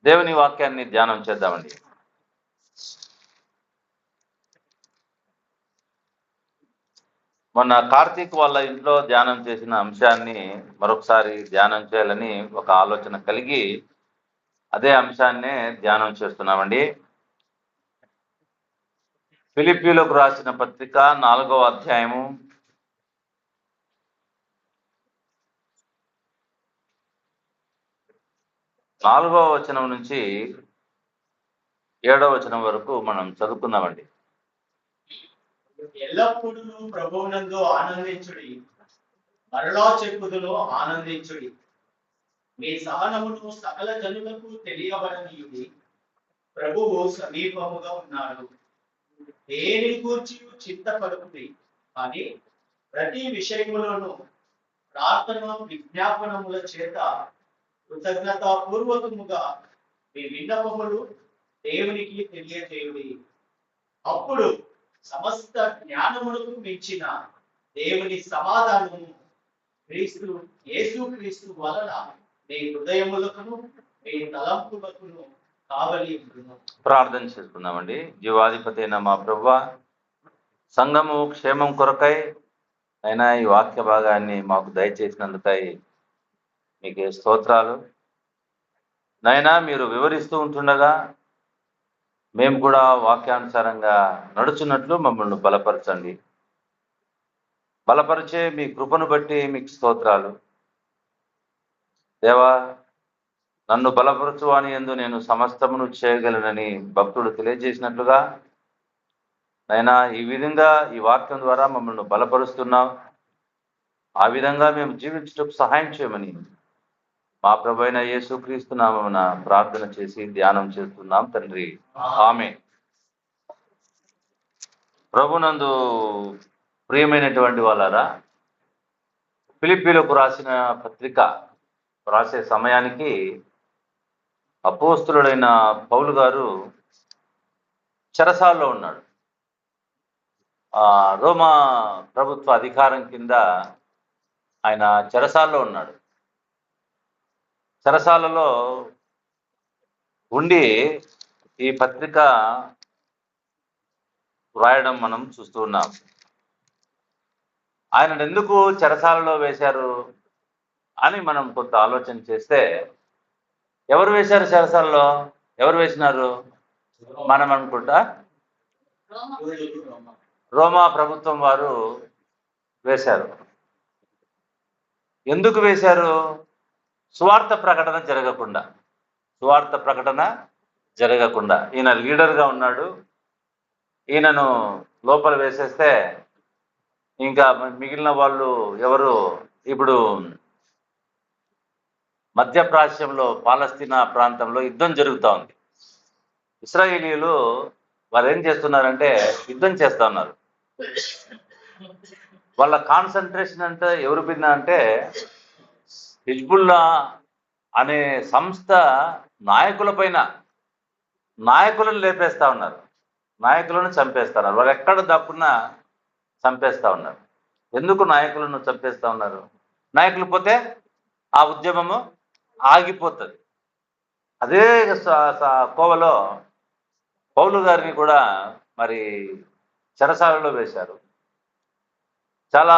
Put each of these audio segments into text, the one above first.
దేవుని వాక్యాన్ని ధ్యానం చేద్దామండి. మొన్న కార్తీక్ వాళ్ళ ఇంట్లో ధ్యానం చేసిన అంశాన్ని మరొకసారి ధ్యానం చేయాలని ఒక ఆలోచన కలిగి అదే అంశాన్నే ధ్యానం చేస్తున్నామండి. ఫిలిప్పీలకు రాసిన పత్రిక 4వ అధ్యాయము 4వ వచనం నుంచి 7వ వచనం వరకు మనం చదువుకుందామండి. ఎల్లప్పుడూ ప్రభువునందు ఆనందించుడి, మరలా చెప్పుదును ఆనందించుడి. మీ సహనమును సకల జనులకు తెలియబడనీయుడి. ప్రభువు సమీపముగా ఉన్నాడు. దేని గూర్చి చింతపడుతుంది కానీ ప్రతి విషయములోనూ ప్రార్థన విజ్ఞాపనముల చేత కృతజ్ఞతాపూర్వకముగా మీ విన్నపములు దేవునికి తెలియజేయుడి. అప్పుడు సమస్త జ్ఞానములకు మించిన దేవుని సమాధానము యేసుక్రీస్తు వలన మీ హృదయములకును మీ తలంపులకును కావలి ఉండును. ప్రార్థన చేసుకుందామండి. జీవాధిపతి అయిన మా ప్రభువా, సంఘము క్షేమం కొరకై అయినా ఈ వాక్య భాగాన్ని మాకు దయచేసినందుకై మీకే స్తోత్రాలు. నైనా మీరు వివరిస్తూ ఉంటుండగా మేము కూడా వాక్యానుసారంగా నడుచున్నట్లు మమ్మల్ని బలపరచండి. బలపరిచే మీ కృపను బట్టి మీకు స్తోత్రాలు. దేవా, నన్ను బలపరచు అని యందు నేను సమస్తమును చేయగలనని భక్తుడు తెలియజేసినట్లుగా నైనా ఈ విధంగా ఈ వాక్యం ద్వారా మమ్మల్ని బలపరుస్తున్నాం. ఆ విధంగా మేము జీవించటకు సహాయం చేయమని మా ప్రభువైన యేసుక్రీస్తు నామమున ప్రార్థన చేసి ధ్యానం చేస్తున్నాం తండ్రి, ఆమేన్. ప్రభునందు ప్రియమైనటువంటి వాళ్ళారా, ఫిలిప్పీలకు రాసిన పత్రిక రాసే సమయానికి అపోస్తులుడైన పౌలు గారు చెరసాల్లో ఉన్నాడు. రోమా ప్రభుత్వ అధికారం కింద ఆయన చెరసాల్లో ఉన్నాడు. చెరసాలలో ఉండి ఈ పత్రిక వ్రాయడం మనం చూస్తూ ఉన్నాం. ఆయనను ఎందుకు చెరసాలలో వేశారు అని మనం కొంత ఆలోచన చేస్తే, ఎవరు వేశారు చెరసాలలో? ఎవరు వేసినారు? మనం అనుకుంటా రోమా ప్రభుత్వం వారు వేశారు. ఎందుకు వేశారు? సువార్త ప్రకటన జరగకుండా ఈయన లీడర్గా ఉన్నాడు. ఈయనను లోపల వేసేస్తే ఇంకా మిగిలిన వాళ్ళు ఎవరు? ఇప్పుడు మధ్యప్రాచ్యంలో పాలస్తీనా ప్రాంతంలో యుద్ధం జరుగుతూ ఉంది. ఇశ్రాయేలీయులు వారు ఏం చేస్తున్నారంటే యుద్ధం చేస్తూ ఉన్నారు. వాళ్ళ కాన్సన్ట్రేషన్ అంటే ఎవరి మీద అంటే హిజ్బుల్లా అనే సంస్థ నాయకులను లేపేస్తా ఉన్నారు, నాయకులను చంపేస్తున్నారు. వాళ్ళు ఎక్కడ దక్కున్నా చంపేస్తా ఉన్నారు. ఎందుకు నాయకులను చంపేస్తా ఉన్నారు? నాయకులు పోతే ఆ ఉద్యమము ఆగిపోతుంది. అదే కోవలో పౌలు గారిని కూడా మరి చెరసాలలో వేశారు. చాలా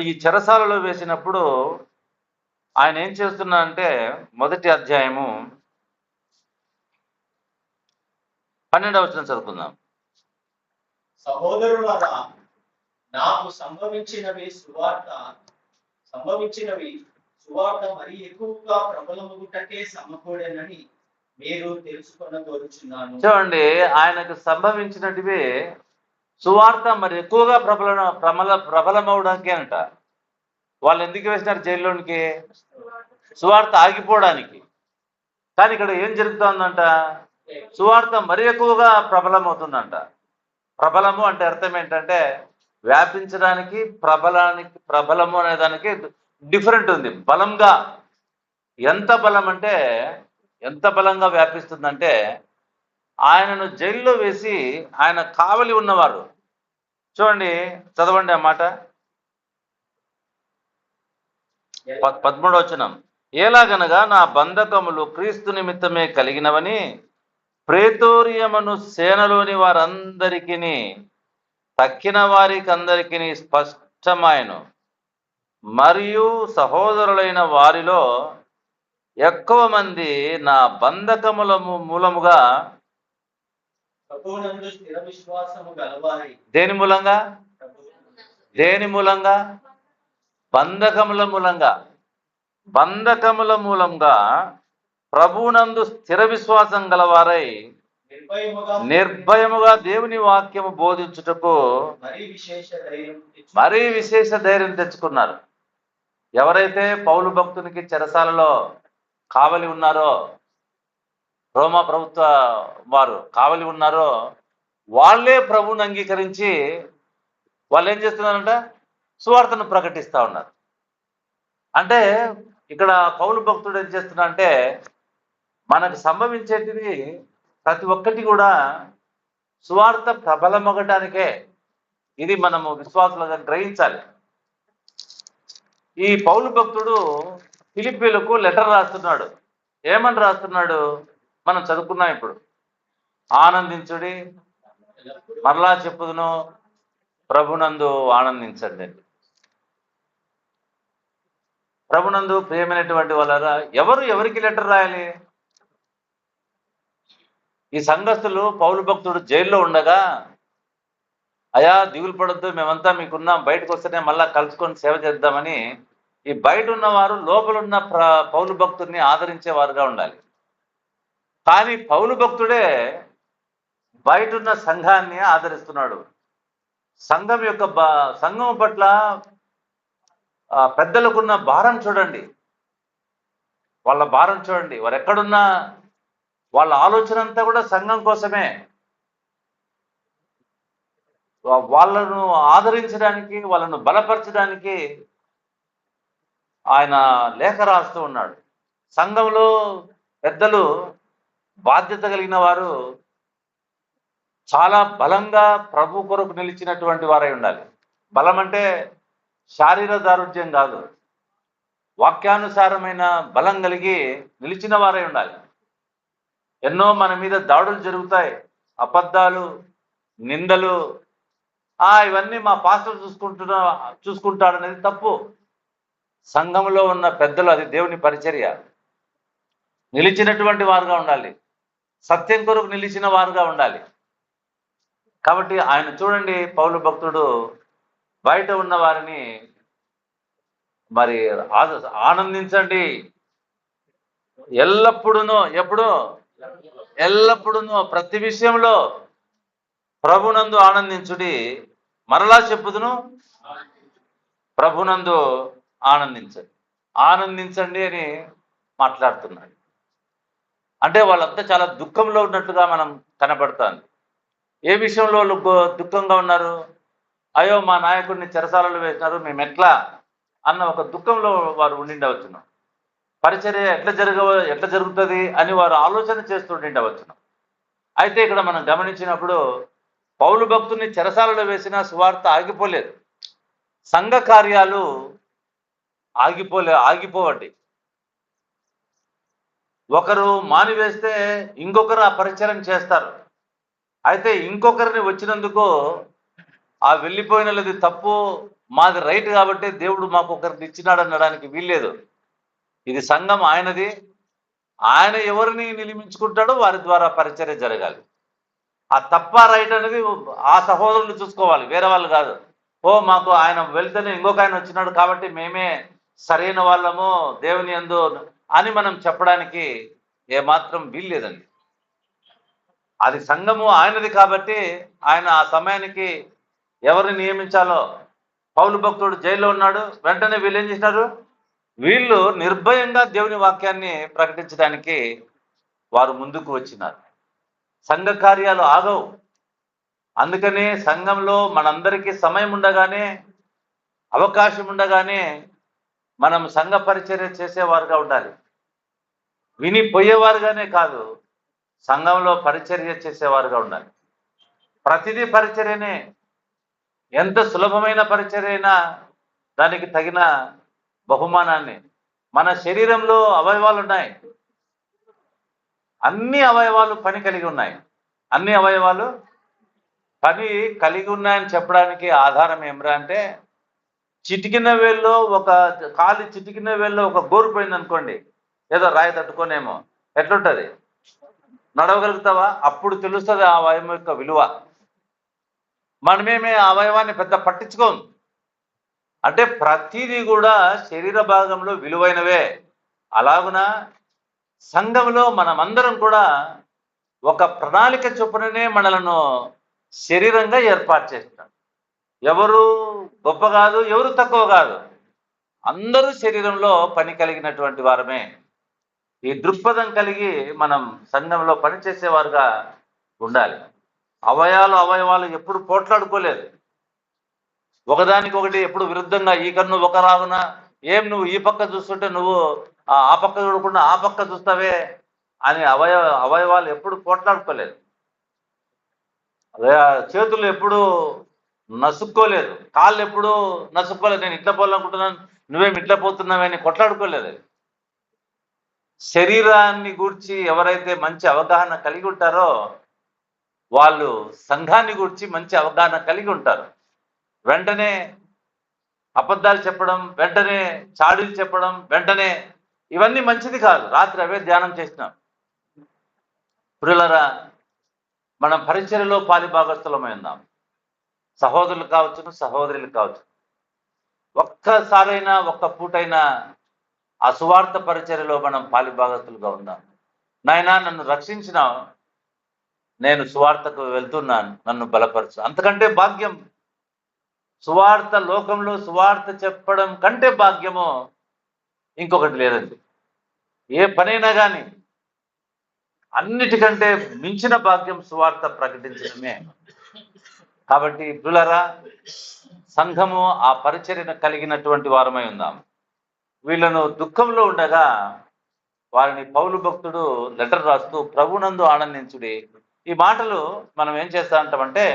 ఈ చెరసాలలో వేసినప్పుడు ఆయన ఏం చేస్తున్నారంటే, మొదటి అధ్యాయము 12వ వచనం చదువుకుందాం. సహోదరులారా, నాకు సంభవించినవి సువార్త మరి ఎక్కువగా ప్రబలమగుటకే సమకూడేనని మీరు తెలుసుకొనగోరుచున్నాను. చూడండి, ఆయనకు సంభవించినటివి సువార్త మరి ఎక్కువగా ప్రబలమవడానికి అంట. వాళ్ళు ఎందుకు వేసినారు జైల్లోనికి? సువార్త ఆగిపోవడానికి. కానీ ఇక్కడ ఏం జరుగుతుందంట? సువార్త మరి ఎక్కువగా ప్రబలమవుతుందంట. ప్రబలము అంటే అర్థం ఏంటంటే వ్యాపించడానికి, ప్రబలము అనే దానికి డిఫరెంట్ ఉంది. బలంగా, ఎంత బలం అంటే ఎంత బలంగా వ్యాపిస్తుందంటే, ఆయనను జైల్లో వేసి ఆయన కావలి ఉన్నవారు, చూడండి చదవండి ఆ మాట, 13వ వచనం. ఎలాగనగా నా బంధకములు క్రీస్తు నిమిత్తమే కలిగినవని ప్రేతోరియమును సేనలోని వారందరికీ తక్కిన వారికందరికీ స్పష్టమాయను. మరియు సహోదరులైన వారిలో ఎక్కువ మంది నా బంధకముల మూలముగా ప్రభువునందు స్థిర విశ్వాసము గలవారై దేని మూలంగా బంధకముల మూలంగా ప్రభువునందు స్థిర విశ్వాసం గలవారై నిర్భయముగా దేవుని వాక్యము బోధించుటకు మరీ విశేష ధైర్యం తెచ్చుకున్నారు. ఎవరైతే పౌలు భక్తునికి చెరసాలలో కావలి ఉన్నారో, రోమా ప్రభుత్వ వారు కావలి ఉన్నారో, వాళ్ళే ప్రభువుని అంగీకరించి వాళ్ళు ఏం చేస్తున్నారంట? సువార్తను ప్రకటిస్తూ ఉన్నారు. అంటే ఇక్కడ పౌలు భక్తుడు ఏం చేస్తున్నా అంటే, మనకు సంభవించేటివి ప్రతి ఒక్కటి కూడా సువార్త ప్రబలమగటానికే. ఇది మనము విశ్వాసులుగా గ్రహించాలి. ఈ పౌలు భక్తుడు ఫిలిప్పీలకు లెటర్ రాస్తున్నాడు. ఏమని రాస్తున్నాడు? మనం చదువుకున్నాం ఇప్పుడు. ఆనందించుడి, మరలా చెప్పుదును, ప్రభునందు ఆనందించండి. ప్రభునందు ప్రియమైనటువంటి వాళ్ళరా, ఎవరికి లెటర్ రాయాలి? ఈ సంఘస్థులు పౌలు భక్తుడు జైల్లో ఉండగా, అయా దిగులు పడొద్దు, మేమంతా మీకున్నాం, బయటకు వస్తేనే మళ్ళా కలుసుకొని సేవ చేద్దామని ఈ బయట ఉన్నవారు లోపలున్న పౌలు భక్తుడిని ఆదరించేవారుగా ఉండాలి. కానీ పౌలు భక్తుడే బయట ఉన్న సంఘాన్ని ఆదరిస్తున్నాడు. సంఘం పట్ల పెద్దలకున్న భారం చూడండి, వాళ్ళ భారం చూడండి. వారు ఎక్కడున్నా వాళ్ళ ఆలోచన అంతా కూడా సంఘం కోసమే. వాళ్ళను ఆదరించడానికి, వాళ్ళను బలపరచడానికి ఆయన లేఖ రాస్తూ ఉన్నాడు. సంఘంలో పెద్దలు, బాధ్యత కలిగిన వారు చాలా బలంగా ప్రభు కొరకు నిలిచినటువంటి వారై ఉండాలి. బలం అంటే శారీర దారుఢ్యం కాదు, వాక్యానుసారమైన బలం కలిగి నిలిచిన వారై ఉండాలి. ఎన్నో మన మీద దాడులు జరుగుతాయి, అబద్ధాలు, నిందలు. ఇవన్నీ మా పాస్టర్ చూసుకుంటాడు అనేది తప్పు. సంఘంలో ఉన్న పెద్దలు, అది దేవుని పరిచర్య, నిలిచినటువంటి వారుగా ఉండాలి, సత్యం కొరకు నిలిచిన వారుగా ఉండాలి. కాబట్టి ఆయన చూడండి, పౌలు భక్తుడు బయట ఉన్న వారిని మరి ఆనందించండి, ఎల్లప్పుడూ ప్రతి విషయంలో ప్రభునందు ఆనందించుడి, మరలా చెప్పుదును, ప్రభునందు ఆనందించండి అని మాట్లాడుతున్నాడు. అంటే వాళ్ళంతా చాలా దుఃఖంలో ఉన్నట్టుగా మనం కనబడుతుంది. ఏ విషయంలో వాళ్ళు దుఃఖంగా ఉన్నారు? అయ్యో మా నాయకుడిని చెరసాలలో వేసినారు, మేము ఎట్లా అన్న ఒక దుఃఖంలో వారు ఉండిండవచ్చును. పరిచర్య ఎట్లా జరుగుతుంది అని వారు ఆలోచన చేస్తుండవచ్చును. అయితే ఇక్కడ మనం గమనించినప్పుడు పౌలు భక్తుని చెరసాలలో వేసిన సువార్త ఆగిపోలేదు. సంఘ కార్యాలు ఆగిపోవండి. ఒకరు మానివేస్తే ఇంకొకరు ఆ పరిచయం చేస్తారు. అయితే ఇంకొకరిని వచ్చినందుకు వెళ్ళిపోయినది తప్పు, మాది రైట్ కాబట్టి దేవుడు మాకు ఒకరిని ఇచ్చినాడు అనడానికి వీల్లేదు. ఇది సంఘం ఆయనది, ఆయన ఎవరిని నియమించుకుంటాడో వారి ద్వారా పరిచర్య జరగాలి. ఆ తప్ప రైట్ అనేది ఆ సహోదరులు చూసుకోవాలి, వేరే వాళ్ళు కాదు. మాకు ఆయన వెళ్తేనే ఇంకొక ఆయన వచ్చినాడు కాబట్టి మేమే సరైన వాళ్ళము దేవుని యందు అని మనం చెప్పడానికి ఏమాత్రం వీల్లేదండి. అది సంఘము ఆయనది కాబట్టి ఆయన ఆ సమయానికి ఎవరిని నియమించాలో. పౌలు భక్తుడు జైల్లో ఉన్నాడు, వెంటనే వీళ్ళు ఏం చేసినారు? వీళ్ళు నిర్భయంగా దేవుని వాక్యాన్ని ప్రకటించడానికి వారు ముందుకు వచ్చినారు. సంఘ కార్యాలు ఆగవు. అందుకనే సంఘంలో మనందరికీ సమయం ఉండగానే, అవకాశం ఉండగానే మనం సంఘ పరిచర్య చేసేవారుగా ఉండాలి. వినిపోయేవారుగానే కాదు, సంఘంలో పరిచర్య చేసేవారుగా ఉండాలి. ప్రతిదీ పరిచర్యనే. ఎంత సులభమైన పరిచర్య అయినా దానికి తగిన బహుమానాన్ని మన శరీరంలో అవయవాలు ఉన్నాయి. అన్ని అవయవాలు పని కలిగి ఉన్నాయి. అన్ని అవయవాలు పని కలిగి ఉన్నాయని చెప్పడానికి ఆధారం ఏమిరా అంటే, చిటికిన వేల్లో చిటికిన వేల్లో ఒక గోరు పోయింది అనుకోండి, ఏదో రాయి తట్టుకోనేమో, ఎట్లుంటది? నడవగలుగుతావా? అప్పుడు తెలుస్తుంది ఆ అవయవం యొక్క విలువ. మనమేమే ఆ అవయవాన్ని పెద్ద పట్టించుకోం. అంటే ప్రతిదీ కూడా శరీర భాగంలో విలువైనవే. అలాగున సంఘంలో మనమందరం కూడా ఒక ప్రణాళిక చొప్పుననే మనలను శరీరంగా ఏర్పాటు చేస్తాం. ఎవరు గొప్ప కాదు, ఎవరు తక్కువ కాదు, అందరూ శరీరంలో పని కలిగినటువంటి వారమే. ఈ దృక్పథం కలిగి మనం సంఘంలో పనిచేసేవారుగా ఉండాలి. అవయవాలు ఎప్పుడు పోట్లాడుకోలేదు. ఒకదానికొకటి ఎప్పుడు విరుద్ధంగా, ఈ కన్ను ఒక రాగున, ఏం నువ్వు ఈ పక్క చూస్తుంటే నువ్వు ఆ పక్క చూడకుండా ఆ పక్క చూస్తావే అని అవయవాలు ఎప్పుడు పోట్లాడుకోలేదు. అదే చేతులు ఎప్పుడు నసుక్కోలేదు, కాళ్ళు ఎప్పుడు నసుక్కోలేదు. నేను ఇట్లా పోవాలనుకుంటున్నాను, నువ్వేం ఇట్లా పోతున్నావని కొట్లాడుకోలేదు. శరీరాన్ని గూర్చి ఎవరైతే మంచి అవగాహన కలిగి ఉంటారో వాళ్ళు సంఘాన్ని గూర్చి మంచి అవగాహన కలిగి ఉంటారు. వెంటనే అబద్ధాలు చెప్పడం, వెంటనే చాడీలు చెప్పడం, వెంటనే ఇవన్నీ మంచిది కాదు. రాత్రి అవే ధ్యానం చేసినాం. ప్రియులారా, మనం పరిచర్యలో పాలిభాగస్థులమై ఉన్నాం. సహోదరులు కావచ్చును, సహోదరులు కావచ్చు. ఒక్కసారైనా ఒక్క పూటైనా ఆ సువార్త పరిచర్యలో మనం పాలిభాగస్తులుగా ఉందాం. నాయనా, నన్ను రక్షించినావు, నేను సువార్తకు వెళ్తున్నాను, నన్ను బలపరచు. అంతకంటే భాగ్యం, సువార్త లోకంలో సువార్త చెప్పడం కంటే భాగ్యము ఇంకొకటి లేదండి. ఏ పనైనా కానీ అన్నిటికంటే మించిన భాగ్యం సువార్త ప్రకటించడమే. కాబట్టి ప్రియులారా, సంఘము ఆ పరిచర్యను కలిగినటువంటి వారమై ఉందాం. వీళ్ళను దుఃఖంలో ఉండగా వారిని పౌలు భక్తుడు లెటర్ రాస్తూ ప్రభునందు ఆనందించుడి. ఈ మాటలు మనం ఏం చేస్తా ఉంటామంటే,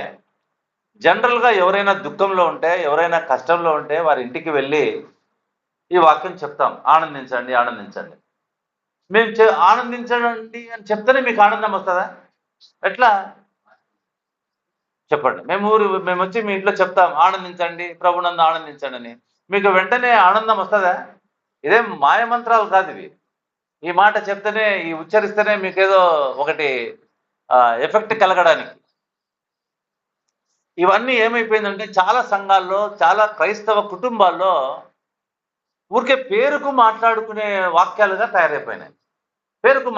జనరల్గా ఎవరైనా దుఃఖంలో ఉంటే, ఎవరైనా కష్టంలో ఉంటే వారి ఇంటికి వెళ్ళి ఈ వాక్యం చెప్తాం, ఆనందించండి ఆనందించండి. మేము ఆనందించండి అని చెప్తేనే మీకు ఆనందం వస్తుందా? ఎట్లా చెప్పండి. మేము వచ్చి మీ ఇంట్లో చెప్తాం ఆనందించండి, ప్రభునందు ఆనందించండి అని, మీకు వెంటనే ఆనందం వస్తుందా? ఇదేం మాయమంత్రాలు కాదు ఇవి. ఈ మాట చెప్తేనే, ఈ ఉచ్చరిస్తేనే మీకేదో ఒకటి ఎఫెక్ట్ కలగడానికి. ఇవన్నీ ఏమైపోయిందంటే చాలా సంఘాల్లో, చాలా క్రైస్తవ కుటుంబాల్లో ఊరికే పేరుకు మాట్లాడుకునే వాక్యాలుగా తయారైపోయినాయి. పేరుకు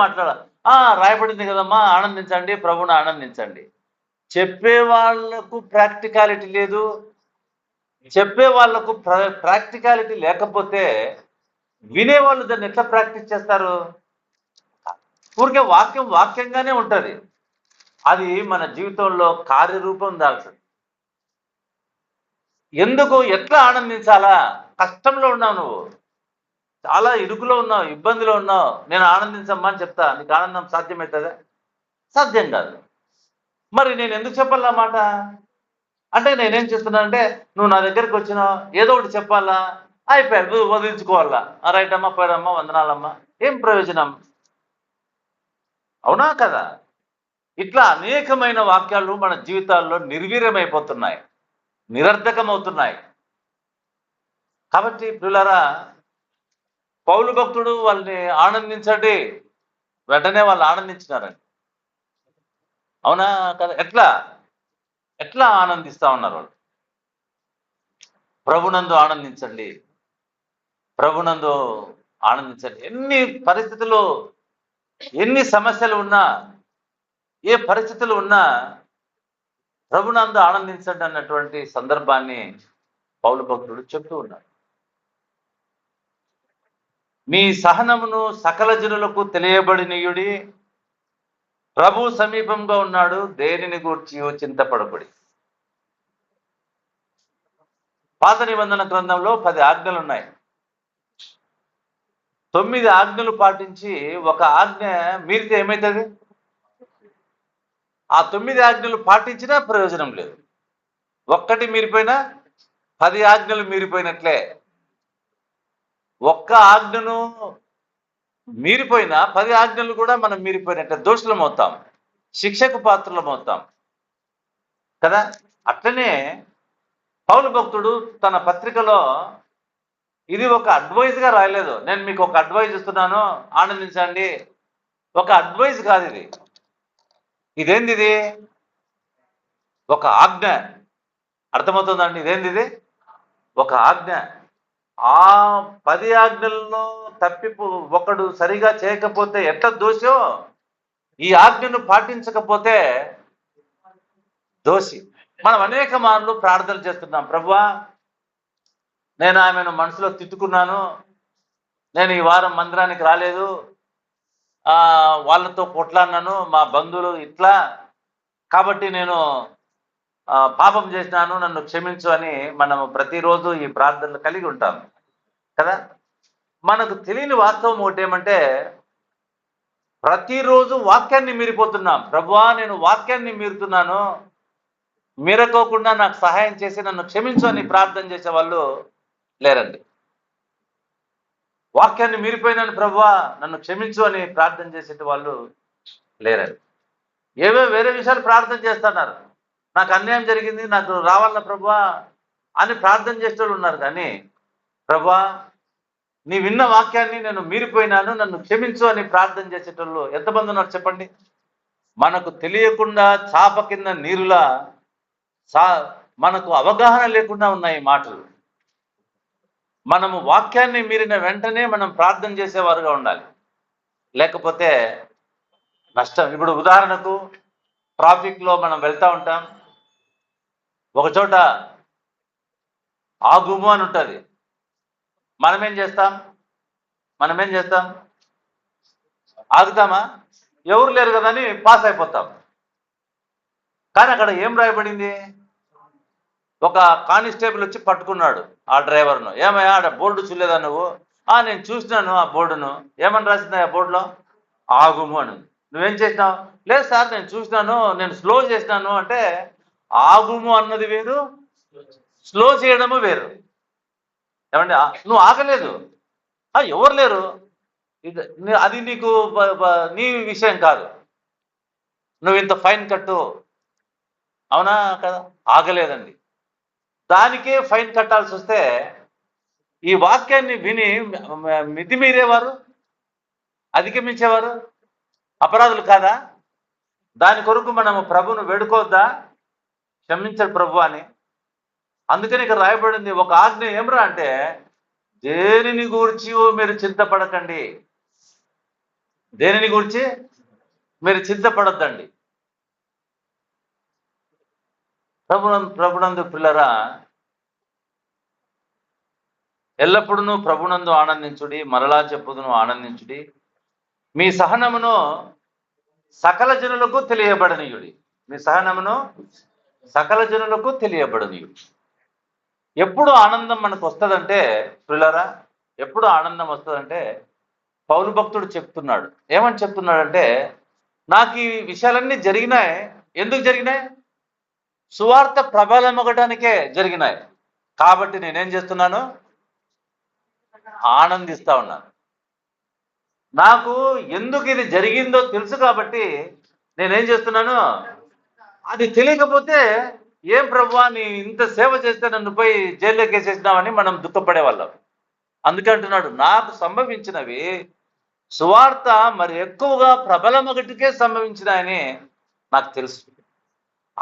రాయబడింది కదమ్మా, ఆనందించండి, ప్రభువుని ఆనందించండి. చెప్పే వాళ్లకు ప్రాక్టికాలిటీ లేదు. చెప్పే వాళ్లకు ప్రాక్టికాలిటీ లేకపోతే వినేవాళ్ళు దాన్ని ఎట్లా ప్రాక్టీస్ చేస్తారు? ఊరికే వాక్యంగానే ఉంటుంది, అది మన జీవితంలో కార్యరూపం దాల్సింది. ఎందుకు, ఎట్లా ఆనందించాలా? కష్టంలో ఉన్నావు, నువ్వు చాలా ఇరుకులో ఉన్నావు, ఇబ్బందిలో ఉన్నావు, నేను ఆనందించమ్మా అని చెప్తా, నీకు ఆనందం సాధ్యమవుతుందా? సాధ్యం కాదు. మరి నేను ఎందుకు చెప్పాలా మాట అంటే, నేనేం చేస్తున్నానంటే, నువ్వు నా దగ్గరికి వచ్చినావు, ఏదో ఒకటి చెప్పాలా, అయిపోయాడు, వదిలించుకోవాలా, రైట్ అమ్మా, పోయారమ్మా, వందనాలమ్మా, ఏం ప్రయోజనం? అవునా కదా? ఇట్లా అనేకమైన వాక్యాలు మన జీవితాల్లో నిర్వీర్యమైపోతున్నాయి, నిరర్ధకమవుతున్నాయి. కాబట్టి ప్రియులారా, పౌలు భక్తుడు వాళ్ళని ఆనందించండి, వెంటనే వాళ్ళు ఆనందించినారండి. అవునా కదా? ఎట్లా ఆనందిస్తా ఉన్నారు వాళ్ళు? ప్రభునందు ఆనందించండి, ప్రభునందు ఆనందించండి. ఎన్ని పరిస్థితులు, ఎన్ని సమస్యలు ఉన్నా, ఏ పరిస్థితులు ఉన్నా ప్రభునందు ఆనందించండి అన్నటువంటి సందర్భాన్ని పౌలు భక్తుడు చెప్తూ ఉన్నాడు. మీ సహనమును సకల జనులకు తెలియబడినయుడి, ప్రభు సమీపంగా ఉన్నాడు, దేనిని గూర్చి చింతపడబడి. పాత నిబంధన గ్రంథంలో 10 ఆజ్ఞలు ఉన్నాయి. 9 ఆజ్ఞలు పాటించి ఒక ఆజ్ఞ మీరితే ఏమవుతుంది? ఆ 9 ఆజ్ఞలు పాటించినా ప్రయోజనం లేదు. ఒక్కటి మీరిపోయినా 10 ఆజ్ఞలు మీరిపోయినట్లే. ఒక్క ఆజ్ఞను మీరిపోయినా 10 ఆజ్ఞలు కూడా మనం మీరిపోయినట్టే దోషులం అవుతాం, శిక్షకు పాత్రలం అవుతాం కదా. అట్లనే పౌలు భక్తుడు తన పత్రికలో ఇది ఒక అడ్వైజ్ గా రాయలేదు, నేను మీకు ఒక అడ్వైజ్ ఇస్తున్నాను ఆనందించండి, ఒక అడ్వైజ్ కాదు ఇది. ఇదేంది? ఇది ఒక ఆజ్ఞ. అర్థమవుతుందండి? ఇదేంది? ఇది ఒక ఆజ్ఞ. ఆ 10 ఆజ్ఞల్లో ఒకడు సరిగా చేయకపోతే ఎట్లా దోషో, ఈ ఆజ్ఞను పాటించకపోతే దోషి. మనం అనేక మార్లు ప్రార్థన చేస్తున్నాం, ప్రభువా నేను ఆమెను మనసులో తిట్టుకున్నాను, నేను ఈ వారం మందిరానికి రాలేదు, వాళ్ళతో కొట్లాడినాను, మా బంధువులు ఇట్లా, కాబట్టి నేను పాపం చేసినాను, నన్ను క్షమించు అని మనము ప్రతిరోజు ఈ ప్రార్థనలు కలిగి ఉంటాం కదా. మనకు తెలియని వాస్తవం ఒకటి ఏమంటే, ప్రతిరోజు వాక్యాన్ని మీరిపోతున్నాం. ప్రభువా నేను వాక్యాన్ని మీరుతున్నాను, మీరకోకుండా నాకు సహాయం చేసి నన్ను క్షమించు అని ప్రార్థన చేసే వాళ్ళు లేరండి. వాక్యాన్ని మీరిపోయినాను ప్రభువా నన్ను క్షమించు అని ప్రార్థన చేసే వాళ్ళు లేరండి. వేరే విషయాలు ప్రార్థన చేస్తున్నారు, నాకు అన్యాయం జరిగింది, నాకు రావాల ప్రభువా అని ప్రార్థన చేసేవాళ్ళు ఉన్నారు. కానీ ప్రభువా నీ విన్న వాక్యాన్ని నేను మీరిపోయినాను, నన్ను క్షమించు అని ప్రార్థన చేసేటోళ్ళు ఎంతమంది ఉన్నారు చెప్పండి. మనకు తెలియకుండా చాప కింద నీరులా మనకు అవగాహన లేకుండా ఉన్నాయి మాటలు. మనము వాక్యాన్ని మీరిన వెంటనే మనం ప్రార్థన చేసేవారుగా ఉండాలి, లేకపోతే నష్టం. ఇప్పుడు ఉదాహరణకు ట్రాఫిక్లో మనం వెళ్తూ ఉంటాం, ఒక చోట ఆగుము అని ఉంటుంది, మనమేం చేస్తాం? ఆగుతామా? ఎవరు లేరు కదా అని పాస్ అయిపోతాం. కానీ అక్కడ ఏం రాయబడింది? ఒక కానిస్టేబుల్ వచ్చి పట్టుకున్నాడు ఆ డ్రైవర్ను. ఏమయ్యా ఆడ బోర్డు చూడలేదా నువ్వు? నేను చూసినాను ఆ బోర్డును. ఏమని రాసిందా ఆ బోర్డులో? ఆగుము అని. నువ్వేం చేసినావు? లేదు సార్ నేను చూసినాను, నేను స్లో చేసినాను అంటే, ఆగుము అన్నది వేరు, స్లో చేయడము వేరు. ఏమండి? నువ్వు ఆగలేదు, ఎవరు లేరు, అది నీకు నీ విషయం కాదు, నువ్వు ఇంత ఫైన్ కట్టు, అవునా కదా? ఆగలేదండి, దానికే ఫైన్ కట్టాల్సి వస్తే ఈ వాక్యాన్ని విని మితిమీరేవారు, అధిగమించేవారు అపరాధులు కాదా? దాని కొరకు మనము ప్రభును వేడుకోవద్దా? క్షమించడు ప్రభు అని. అందుకని ఇక్కడ రాయబడింది ఒక ఆజ్ఞ ఏమరా అంటే, దేనిని గూర్చి మీరు చింతపడకండి, దేనిని గూర్చి మీరు చింతపడద్దండి. ప్రభునందు పిల్లరా, ఎల్లప్పుడూ ప్రభునందు ఆనందించుడి, మరలా చెప్పుదును ఆనందించుడి, మీ సహనమును సకల జనులకు తెలియబడనీయుడి, మీ సహనమును సకల జనులకు తెలియబడనీయుడి. ఎప్పుడు ఆనందం మనకు వస్తుందంటే పిల్లరా, ఎప్పుడు ఆనందం వస్తుందంటే, పౌలు భక్తుడు చెప్తున్నాడు, ఏమని చెప్తున్నాడంటే, నాకు ఈ విషయాలన్నీ జరిగినాయి. ఎందుకు జరిగినాయి? సువార్త ప్రబలమగడానికే జరిగినాయి. కాబట్టి నేనేం చేస్తున్నాను? ఆనందిస్తా ఉన్నాను. నాకు ఎందుకు ఇది జరిగిందో తెలుసు కాబట్టి నేనేం చేస్తున్నాను? అది తెలియకపోతే ఏం ప్రభువా నీ ఇంత సేవ చేస్తే నన్ను పోయి జైల్లోకి వేసేసినావని మనం దుఃఖపడే వాళ్ళం. అందుకే అంటున్నాడు, నాకు సంభవించినవి సువార్త మరి ఎక్కువగా ప్రబలమగటికే సంభవించినాయని నాకు తెలుసు.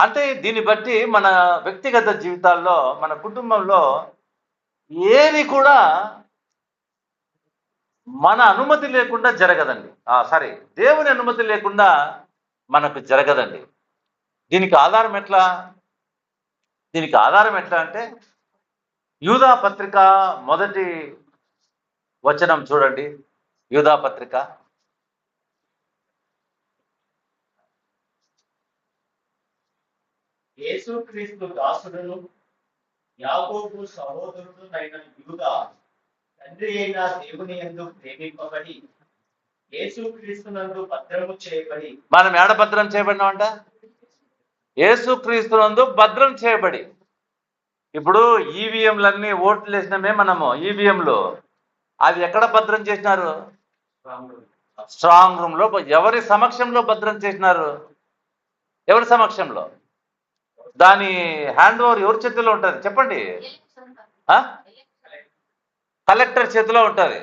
అంటే దీన్ని బట్టి మన వ్యక్తిగత జీవితాల్లో, మన కుటుంబంలో ఏది కూడా మన అనుమతి లేకుండా జరగదండి. దేవుని అనుమతి లేకుండా మనకు జరగదండి. దీనికి ఆధారం ఎట్లా? అంటే యూదా పత్రిక 1వ వచనం చూడండి. యూదా పత్రిక యేసుక్రీస్తు దాసుడును యాకోబు సహోదరుడు అయిన యూదా తండ్రి అయిన దేవుని యందు ప్రేమింపబడి యేసుక్రీస్తునందు భద్రము చేయబడి. మనం ఏడ భద్రం చేయబడినామంట? యేసుక్రీస్తునందు భద్రం చేయబడి. ఇప్పుడు ఈవీఎంలన్నీ ఓట్లు వేసినామే మనము, ఈవీఎంలు అది ఎక్కడ భద్రం చేసినారు? స్ట్రాంగ్ రూమ్ లో. ఎవరి సమక్షంలో భద్రం చేసినారు? ఎవరి సమక్షంలో? దాని హ్యాండ్ ఓవర్ ఎవరి చేతిలో ఉంటుంది చెప్పండి? కలెక్టర్ చేతిలో ఉంటుంది.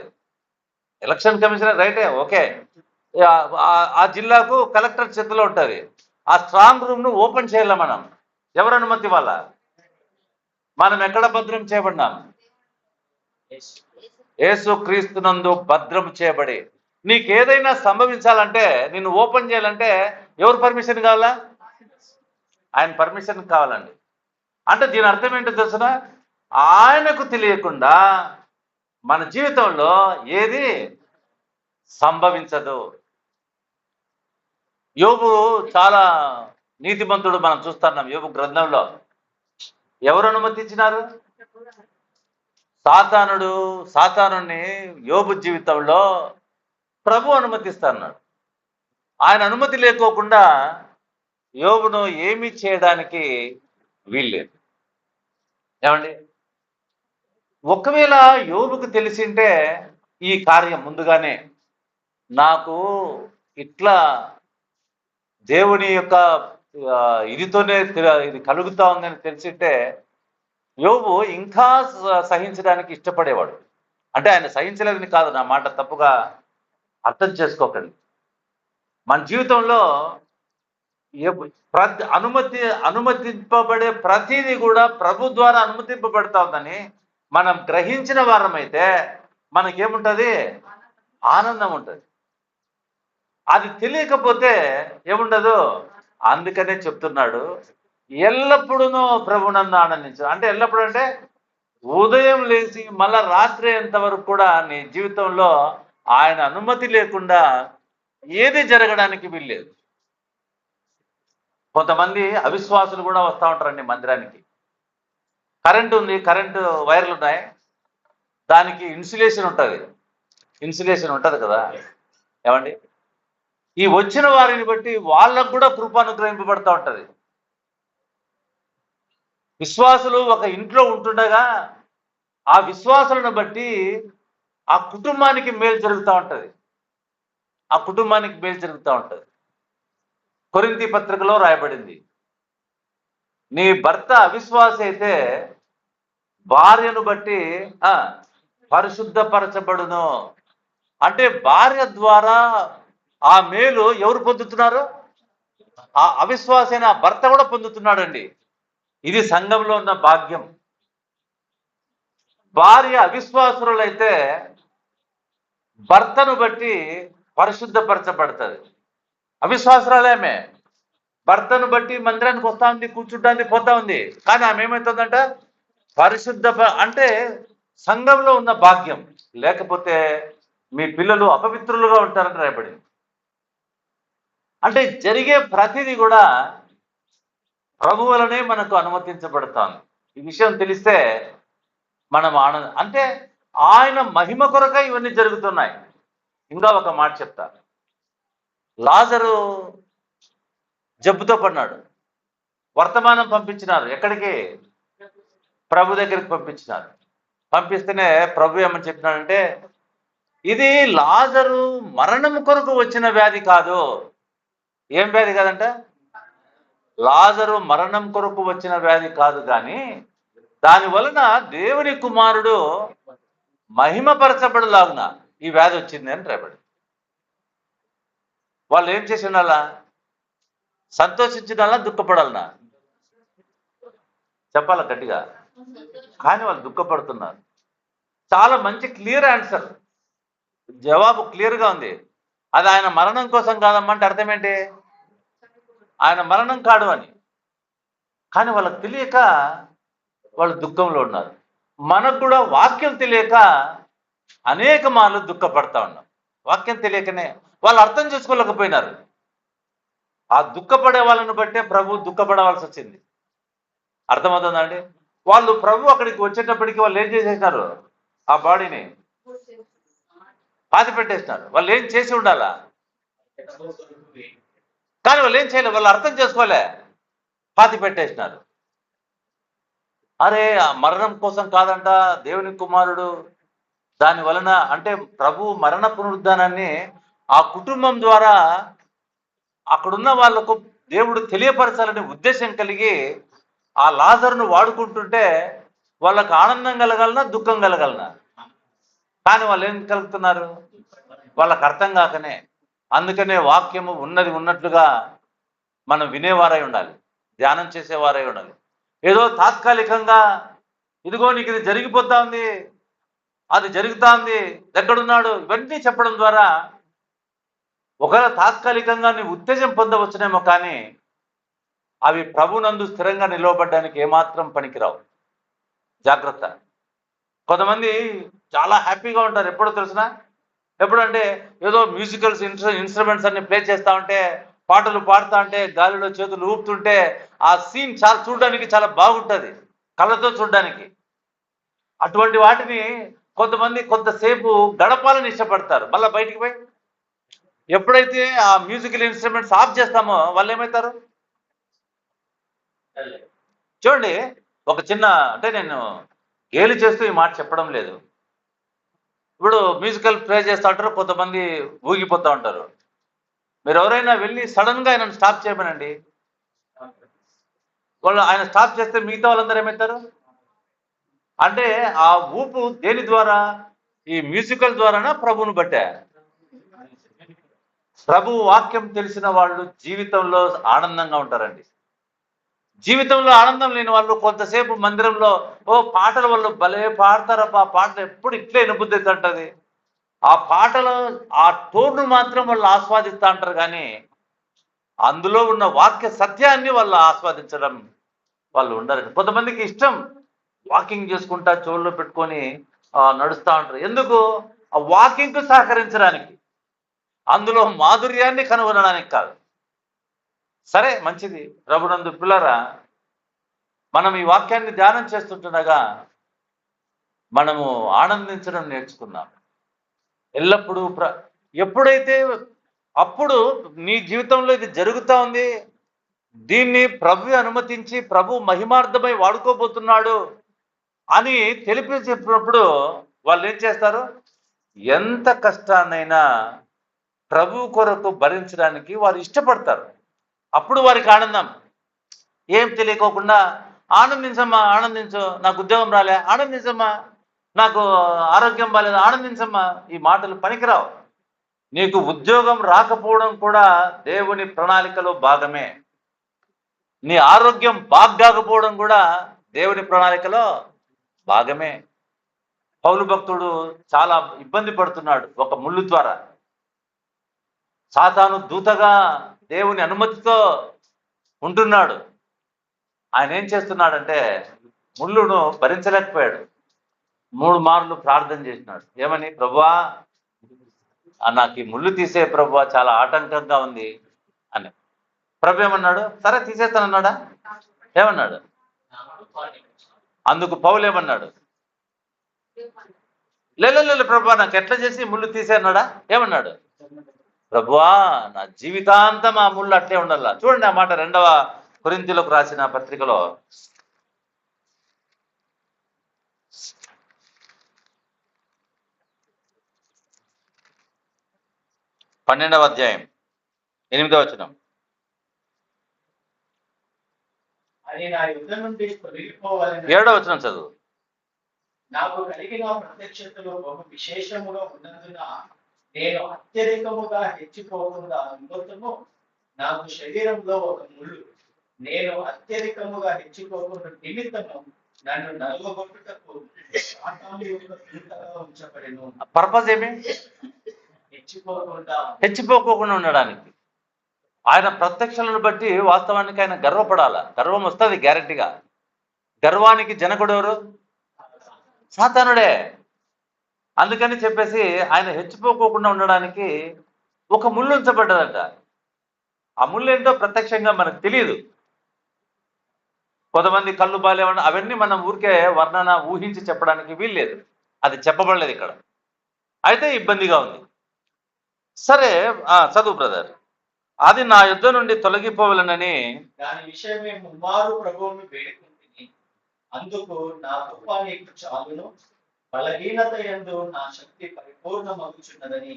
ఎలక్షన్ కమిషనర్ రైటే, ఓకే. ఆ జిల్లాకు కలెక్టర్ చేతిలో ఉంటుంది. ఆ స్ట్రాంగ్ రూమ్ ను ఓపెన్ చేయాల మనం. ఎవరు అనుమతి వల్ల? మనం ఎక్కడ భద్రం చేయబడినాం? యేసు క్రీస్తునందు భద్రం చేయబడి. నీకేదైనా సంభవించాలంటే, నిన్ను ఓపెన్ చేయాలంటే ఎవరు పర్మిషన్ కావాలా? ఆయన పర్మిషన్ కావాలండి. అంటే దీని అర్థం ఏంటో తెలుసిన? ఆయనకు తెలియకుండా మన జీవితంలో ఏది సంభవించదు. యోబు చాలా నీతిమంతుడు, మనం చూస్తున్నాం యోబు గ్రంథంలో. ఎవరు అనుమతించినారు? సాతానుని యోబు జీవితంలో ప్రభు అనుమతిస్తున్నాడు. ఆయన అనుమతి లేకోకుండా యోబును ఏమీ చేయడానికి వీల్లేదు. ఏమండి, ఒకవేళ యోబుకు తెలిసింటే ఈ కార్యం ముందుగానే, నాకు ఇట్లా దేవుని యొక్క ఇదితోనే ఇది కలుగుతా ఉందని తెలిసింటే యోబు ఇంకా సహించడానికి ఇష్టపడేవాడు. అంటే ఆయన సహించలేదని కాదు, నా మాట తప్పుగా అర్థం చేసుకోకండి. మన జీవితంలో అనుమతింపబడే ప్రతిదీ కూడా ప్రభు ద్వారా అనుమతింపబడతా ఉందని మనం గ్రహించిన వారమైతే మనకేముంటది? ఆనందం ఉంటుంది. అది తెలియకపోతే ఏముండదు. అందుకనే చెప్తున్నాడు, ఎల్లప్పుడూ ప్రభునందు ఆనందించు. అంటే ఎల్లప్పుడు అంటే ఉదయం లేచి మళ్ళా రాత్రి ఎంతవరకు కూడా నీ జీవితంలో ఆయన అనుమతి లేకుండా ఏది జరగడానికి వీల్లేదు. కొంతమంది అవిశ్వాసులు కూడా వస్తూ ఉంటారండి మందిరానికి. కరెంటు ఉంది, కరెంటు వైర్లు ఉన్నాయి, దానికి ఇన్సులేషన్ ఉంటుంది కదా. ఏమండి, ఈ వచ్చిన వారిని బట్టి వాళ్ళకు కూడా కృప అనుగ్రహింపబడతా ఉంటుంది. విశ్వాసులు ఒక ఇంట్లో ఉంటుండగా ఆ విశ్వాసులను బట్టి ఆ కుటుంబానికి మేలు జరుగుతూ ఉంటుంది. కొరింథీ పత్రికలో రాయబడింది, నీ భర్త అవిశ్వాసి అయితే భార్యను బట్టి పరిశుద్ధపరచబడును. అంటే భార్య ద్వారా ఆ మేలు ఎవరు పొందుతున్నారు? ఆ అవిశ్వాసైన భర్త కూడా పొందుతున్నాడండి. ఇది సంఘంలో ఉన్న భాగ్యం. భార్య అవిశ్వాసులైతే భర్తను బట్టి పరిశుద్ధపరచబడుతుంది. అవిశ్వాసురాలేమే భర్తను బట్టి మందిరానికి వస్తా ఉంది, కూర్చుంటాంది, పోతా ఉంది. కానీ ఆమె ఏమవుతుందంట? అంటే సంఘంలో ఉన్న భాగ్యం. లేకపోతే మీ పిల్లలు అపవిత్రులుగా ఉంటారని రాయబడింది. అంటే జరిగే ప్రతిదీ కూడా ప్రభు వలనే మనకు అనుమతించబడతాను. ఈ విషయం తెలిస్తే మనం అంటే ఆయన మహిమ కొరకై ఇవన్నీ జరుగుతున్నాయి. ఇంకా ఒక మాట చెప్తా. లాజరు జబ్బుతో పడినాడు, వర్తమానం పంపించినారు. ఎక్కడికి? ప్రభు దగ్గరికి పంపించినారు. పంపిస్తేనే ప్రభు ఏమని చెప్పినాడంటే, ఇది లాజరు మరణం కొరకు వచ్చిన వ్యాధి కాదు. ఏం వ్యాధి కాదంట? లాజరు మరణం కొరకు వచ్చిన వ్యాధి కాదు, కానీ దాని వలన దేవుని కుమారుడు మహిమపరచబడలాగున ఈ వ్యాధి వచ్చింది అని రాయబడి. వాళ్ళు ఏం చేసి ఉండాలా? సంతోషించాలా, దుఃఖపడాలనా? చెప్పాలా గట్టిగా? కానీ వాళ్ళు దుఃఖపడుతున్నారు. చాలా మంచి క్లియర్ ఆన్సర్, జవాబు క్లియర్గా ఉంది. అది ఆయన మరణం కోసం కాదమ్మంటే అర్థం ఏంటి? ఆయన మరణం కాడు అని. కానీ వాళ్ళకి తెలియక వాళ్ళు దుఃఖంలో ఉన్నారు. మనకు కూడా వాక్యం తెలియక అనేక మార్లు దుఃఖపడతా ఉన్నాం. వాక్యం తెలియకనే వాళ్ళు అర్థం చేసుకోలేకపోయినారు. ఆ దుఃఖపడే వాళ్ళని బట్టే ప్రభు దుఃఖపడవలసి వచ్చింది. అర్థమవుతుందండి? వాళ్ళు ప్రభు అక్కడికి వచ్చేటప్పటికి వాళ్ళు ఏం చేసేసినారు? ఆ బాడీని పాతి పెట్టేసినారు. వాళ్ళు ఏం చేసి ఉండాలా? కానీ వాళ్ళు ఏం చేయలేదు, వాళ్ళు అర్థం చేసుకోలే, పాతి పెట్టేసినారు. అరే, మరణం కోసం కాదంట దేవుని కుమారుడు దాని వలన అంటే ప్రభు మరణ పునరుద్ధానాన్ని ఆ కుటుంబం ద్వారా అక్కడున్న వాళ్లకు దేవుడు తెలియపరచాలనే ఉద్దేశం కలిగి ఆ లాజరును వాడుకుంటుంటే వాళ్ళకు ఆనందం కలగలనా, దుఃఖం కలగలనా? కానీ వాళ్ళు ఏం కలుగుతున్నారు? వాళ్ళకు అర్థం కాకనే. అందుకనే వాక్యము ఉన్నది ఉన్నట్లుగా మనం వినేవారై ఉండాలి, ధ్యానం చేసేవారై ఉండాలి. ఏదో తాత్కాలికంగా ఇదిగో నీకు ఇది జరిగిపోతా ఉంది, అది జరుగుతా ఉంది, ఎక్కడున్నాడు, ఇవన్నీ చెప్పడం ద్వారా ఒకవేళ తాత్కాలికంగా నీ ఉత్తేజం పొందవచ్చునేమో, కానీ అవి ప్రభునందు స్థిరంగా నిలవబడ్డానికి ఏమాత్రం పనికిరావు. జాగ్రత్త. కొంతమంది చాలా హ్యాపీగా ఉంటారు, ఎప్పుడో తెలిసిన, ఎప్పుడంటే ఏదో మ్యూజికల్స్ ఇన్స్ట్రుమెంట్స్ అన్ని ప్లే చేస్తా ఉంటే, పాటలు పాడుతూ ఉంటే, గాలిలో చేతులు ఊపుతుంటే ఆ సీన్ చాలా చూడడానికి చాలా బాగుంటుంది, కళ్ళతో చూడడానికి. అటువంటి వాటిని కొంతమంది కొంతసేపు గడపాలని ఇష్టపడతారు. మళ్ళీ బయటికి పోయి ఎప్పుడైతే ఆ మ్యూజికల్ ఇన్స్ట్రుమెంట్స్ ఆఫ్ చేస్తామో వాళ్ళు ఏమవుతారు? చూడండి, ఒక చిన్న, అంటే నేను గేలి చేస్తూ ఈ మాట చెప్పడం లేదు. ఇప్పుడు మ్యూజికల్ ప్లే చేస్తూ ఉంటారు, కొంతమంది ఊగిపోతూ ఉంటారు. మీరు ఎవరైనా వెళ్ళి సడన్ గా ఆయన స్టాప్ చేయమనండి, వాళ్ళు ఆయన స్టాప్ చేస్తే మిగతా వాళ్ళందరూ ఏమవుతారు? అంటే ఆ ఊపు దేని ద్వారా? ఈ మ్యూజికల్ ద్వారానా, ప్రభువును బట్టే? ప్రభు వాక్యం తెలిసిన వాళ్ళు జీవితంలో ఆనందంగా ఉంటారండి. జీవితంలో ఆనందం లేని వాళ్ళు కొంతసేపు మందిరంలో పాటల వల్ల భలే పాడతారప్ప, ఆ పాటలు ఎప్పుడు ఇట్లే వినబుద్ధి అవుతుంటది, ఆ పాటలు ఆ టోన్ను మాత్రం వాళ్ళు ఆస్వాదిస్తూ ఉంటారు, కానీ అందులో ఉన్న వాక్య సత్యాన్ని వాళ్ళు ఆస్వాదించడం వాళ్ళు ఉండరు. కొంతమందికి ఇష్టం వాకింగ్ చేసుకుంటా చెవుల్లో పెట్టుకొని నడుస్తూ ఉంటారు. ఎందుకు? ఆ వాకింగ్కు సహకరించడానికి, అందులో మాధుర్యాన్ని కనుగొనడానికి కాదు. సరే, మంచిది. ప్రభునందు పిల్లరా, మనం ఈ వాక్యాన్ని ధ్యానం చేస్తుండగా మనము ఆనందించడం నేర్చుకున్నాం. ఎల్లప్పుడూ ఎప్పుడైతే అప్పుడు నీ జీవితంలో ఇది జరుగుతూ ఉంది, దీన్ని ప్రభు అనుమతించి ప్రభు మహిమార్థమై వాడుకోబోతున్నాడు అని తెలిపి చెప్పినప్పుడు వాళ్ళు ఏం చేస్తారు? ఎంత కష్టాన్నైనా ప్రభు కొరకు భరించడానికి వారు ఇష్టపడతారు. అప్పుడు వారికి ఆనందం. ఏం తెలియకోకుండా ఆనందించమ్మా, ఆనందించు, నాకు ఉద్యోగం రాలే, ఆనందించమ్మా, నాకు ఆరోగ్యం బాలేదు, ఆనందించమ్మా, ఈ మాటలు పనికిరావు. నీకు ఉద్యోగం రాకపోవడం కూడా దేవుని ప్రణాళికలో భాగమే. నీ ఆరోగ్యం బాగాకపోవడం కూడా దేవుని ప్రణాళికలో భాగమే. పౌలు భక్తుడు చాలా ఇబ్బంది పడుతున్నాడు ఒక ముళ్ళు ద్వారా. సాతాను దూతగా దేవుని అనుమతితో ఉంటున్నాడు. ఆయన ఏం చేస్తున్నాడంటే ముళ్ళును భరించలేకపోయాడు. 3 మార్లు ప్రార్థన చేసినాడు. ఏమని? ప్రభువా, నాకు ఈ ముళ్ళు తీసే ప్రభువా, చాలా ఆటంకంగా ఉంది అని. ప్రభు ఏమన్నాడు? సరే తీసేస్తానన్నాడా? ఏమన్నాడు? అందుకు పౌలు ఏమన్నాడు? లేదు ప్రభువా, నాకు ఎట్లా చేసి ముళ్ళు తీసేయన్నాడా? ఏమన్నాడు? ప్రభువా, నా జీవితాంతం ఆ ముళ్ళు అట్లే ఉండాల. చూడండి ఆ మాట 2వ కొరింథీయులకు రాసిన పత్రికలో 12వ అధ్యాయం 8వ వచనం. అని నా యుద్ధ నుండి తొలగిపోవాలని 7వ వచనం చదువు. నాకు కలిగిన ప్రత్యక్షతలు బహు విశేషముగా ఉన్నందున నేను అత్యధికముగా హెచ్చిపోకుండా నిమిత్తము నాకు శరీరంలో ఒక ముళ్ళు, నేను అత్యధికముగా హెచ్చిపోకుండా నిమిత్తము నన్ను నలుగొట్టుటకు సాతాను యొక్క దూతగా ఉంచబడెను. పర్పస్ ఏమి? హెచ్చిపోకుండా ఉండడానికి. ఆయన ప్రత్యక్షలను బట్టి వాస్తవానికి ఆయన గర్వపడాల. గర్వం వస్తుంది గ్యారెంటీగా. గర్వానికి జనకుడు ఎవరు? సాతానుడే. అందుకని చెప్పేసి ఆయన హెచ్చిపోకుండా ఉండడానికి ఒక ముళ్ళు ఉంచబడ్డదంట. ఆ ముళ్ళు ఏంటో ప్రత్యక్షంగా మనకు తెలియదు. కొంతమంది కళ్ళు బాలేవన్న అవన్నీ మనం ఊరికే వర్ణన ఊహించి చెప్పడానికి వీల్లేదు, అది చెప్పబడలేదు ఇక్కడ. అయితే ఇబ్బందిగా ఉంది. సరే, చదువు బ్రదర్. అది నా యుద్ధ నుండి తొలగిపోవాలనని దాని విషయమే ముమ్మారు ప్రభువుని వేడుకుంటుంది. అందుకు నా కృప నీకు చాలును, బలహీనత యందు నా శక్తి పరిపూర్ణమగుచున్నదని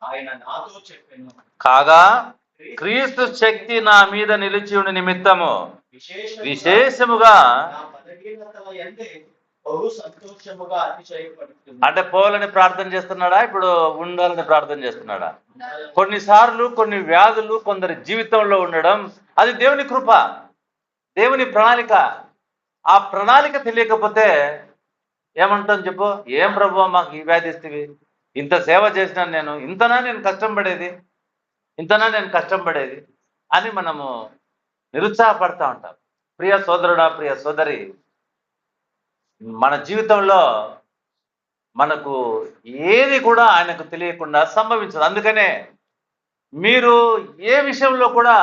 ఆయన నాతో చెప్పెను. కాగా క్రీస్తు శక్తి నా మీద నిలిచి ఉండి నిమిత్తము విశేషముగా నా బలహీనతల యందే బహు సంతోషముగా అతిశయపడుతుంది. అంటే పోవాలని ప్రార్థన చేస్తున్నాడా, ఇప్పుడు ఉండాలని ప్రార్థన చేస్తున్నాడా? కొన్నిసార్లు కొన్ని వ్యాధులు కొందరి జీవితంలో ఉండడం అది దేవుని కృప, దేవుని ప్రణాళిక. ఆ ప్రణాళిక తెలియకపోతే ఏమంటాం చెప్పు? ఏం ప్రభు మాకు ఈ వ్యాధి ఇస్తేవి, ఇంత సేవ చేసినాను నేను, ఇంతనా నేను కష్టం పడేది అని మనము నిరుత్సాహపడతా ఉంటాం. ప్రియ సోదరుడా, ప్రియ సోదరి, మన జీవితంలో మనకు ఏది కూడా ఆయనకు తెలియకుండా సంభవించదు. అందుకనే మీరు ఏ విషయంలో కూడా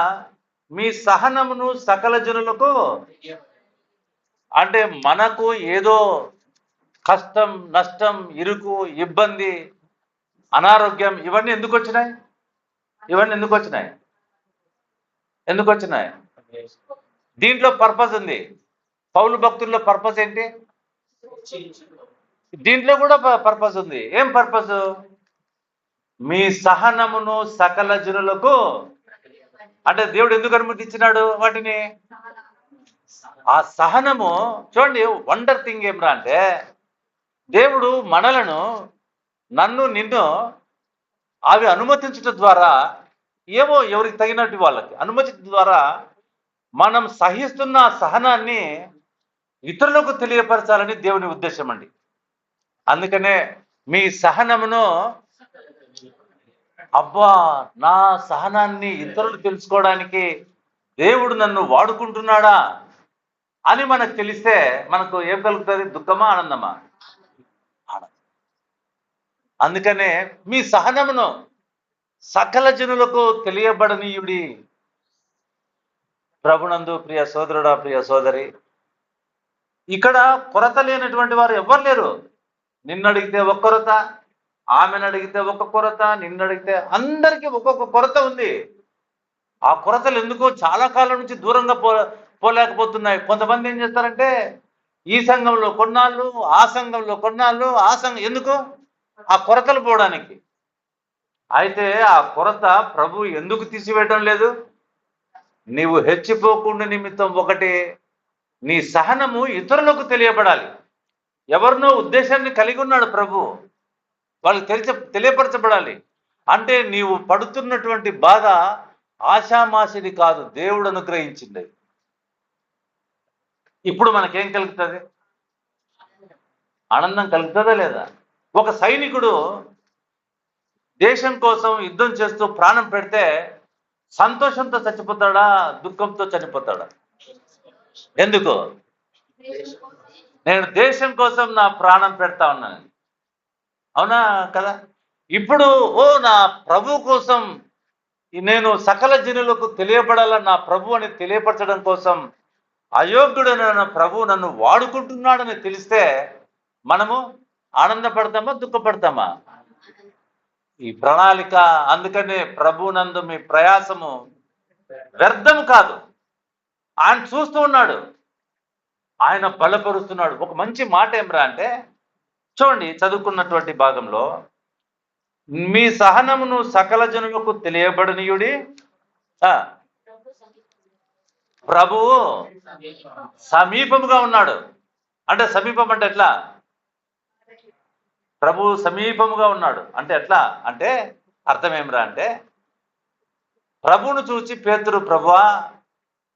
మీ సహనమును సకల జనులకు, అంటే మనకు ఏదో కష్టం, నష్టం, ఇరుకు, ఇబ్బంది, అనారోగ్యం ఇవన్నీ ఎందుకు వచ్చినాయి? ఎందుకు వచ్చినాయి? దీంట్లో పర్పస్ ఉంది. పౌలు భక్తుల్లో పర్పస్ ఏంటి? దీంట్లో కూడా పర్పస్ ఉంది. ఏం పర్పస్? మీ సహనమును సకల జనులకు, అంటే దేవుడు ఎందుకు అనుమతించినాడు వాటిని? ఆ సహనము చూడండి, వండర్ థింగ్ ఏమ్రా అంటే, దేవుడు మనలను, నన్ను, నిన్ను అవి అనుమతించడం ద్వారా, ఏమో ఎవరికి తగినట్టు వాళ్ళకి అనుమతించడం ద్వారా మనం సహిస్తున్న సహనాన్ని ఇతరులకు తెలియపరచాలని దేవుని ఉద్దేశం అండి. అందుకనే మీ సహనమును, అబ్బా నా సహనాన్ని ఇతరులు తెలుసుకోవడానికి దేవుడు నన్ను వాడుకుంటున్నాడా అని మనకు తెలిస్తే మనకు ఏం కలుగుతుంది? దుఃఖమా, ఆనందమా? ఆనందం. అందుకనే మీ సహనమును సకల జనులకు తెలియబడనీయుడి. ప్రభునందు ప్రియ సోదరుడా, ప్రియ సోదరి, ఇక్కడ కొరత లేనటువంటి వారు ఎవ్వరు లేరు. నిన్ను అడిగితే ఒక కొరత, ఆమెను అడిగితే ఒక కొరత, నిన్ను అడిగితే అందరికీ ఒక్కొక్క కొరత ఉంది. ఆ కొరతలు ఎందుకు చాలా కాలం నుంచి దూరంగా పోలేకపోతున్నాయి. కొంతమంది ఏం చేస్తారంటే ఈ సంఘంలో కొన్నాళ్ళు, ఆ సంఘంలో కొన్నాళ్ళు, ఆ సంఘం ఎందుకు? ఆ కొరతలు పోవడానికి. అయితే ఆ కొరత ప్రభు ఎందుకు తీసివేయడం లేదు? నీవు హెచ్చిపోకుండా నిమిత్తం ఒకటి, నీ సహనము ఇతరులకు తెలియబడాలి. ఎవరినో ఉద్దేశాన్ని కలిగి ఉన్నాడు ప్రభు, వాళ్ళకి తెలియపరచబడాలి. అంటే నీవు పడుతున్నటువంటి బాధ ఆషామాషిది కాదు, దేవుడు అనుగ్రహించింది. ఇప్పుడు మనకేం కలుగుతుంది? ఆనందం కలుగుతుందా లేదా? ఒక సైనికుడు దేశం కోసం యుద్ధం చేస్తూ ప్రాణం పెడితే సంతోషంతో చచ్చిపోతాడా, దుఃఖంతో చనిపోతాడా? ఎందుకు? నేను దేశం కోసం నా ప్రాణం పెడతా ఉన్నాను, అవునా కదా? ఇప్పుడు నా ప్రభు కోసం నేను సకల జనులకు తెలియబడాల, నా ప్రభు అని తెలియపరచడం కోసం అయోగ్యుడైన ప్రభు నన్ను వాడుకుంటున్నాడని తెలిస్తే మనము ఆనందపడతామా, దుఃఖపడతామా? ఈ ప్రణాళిక. అందుకనే ప్రభు నందు మీ ప్రయాసము వ్యర్థం కాదు. ఆయన చూస్తూ ఉన్నాడు, ఆయన బలపరుస్తున్నాడు. ఒక మంచి మాట ఏమ్రా అంటే చూడండి, చదువుకున్నటువంటి భాగంలో మీ సహనమును సకల జనులకు తెలియబడనీయుడి. ప్రభువు సమీపముగా ఉన్నాడు. అంటే సమీపం అంటే ఎట్లా? ప్రభువు సమీపముగా ఉన్నాడు అంటే ఎట్లా? అంటే అర్థం ఏమిరా అంటే, ప్రభువును చూచి పేతురు, ప్రభువా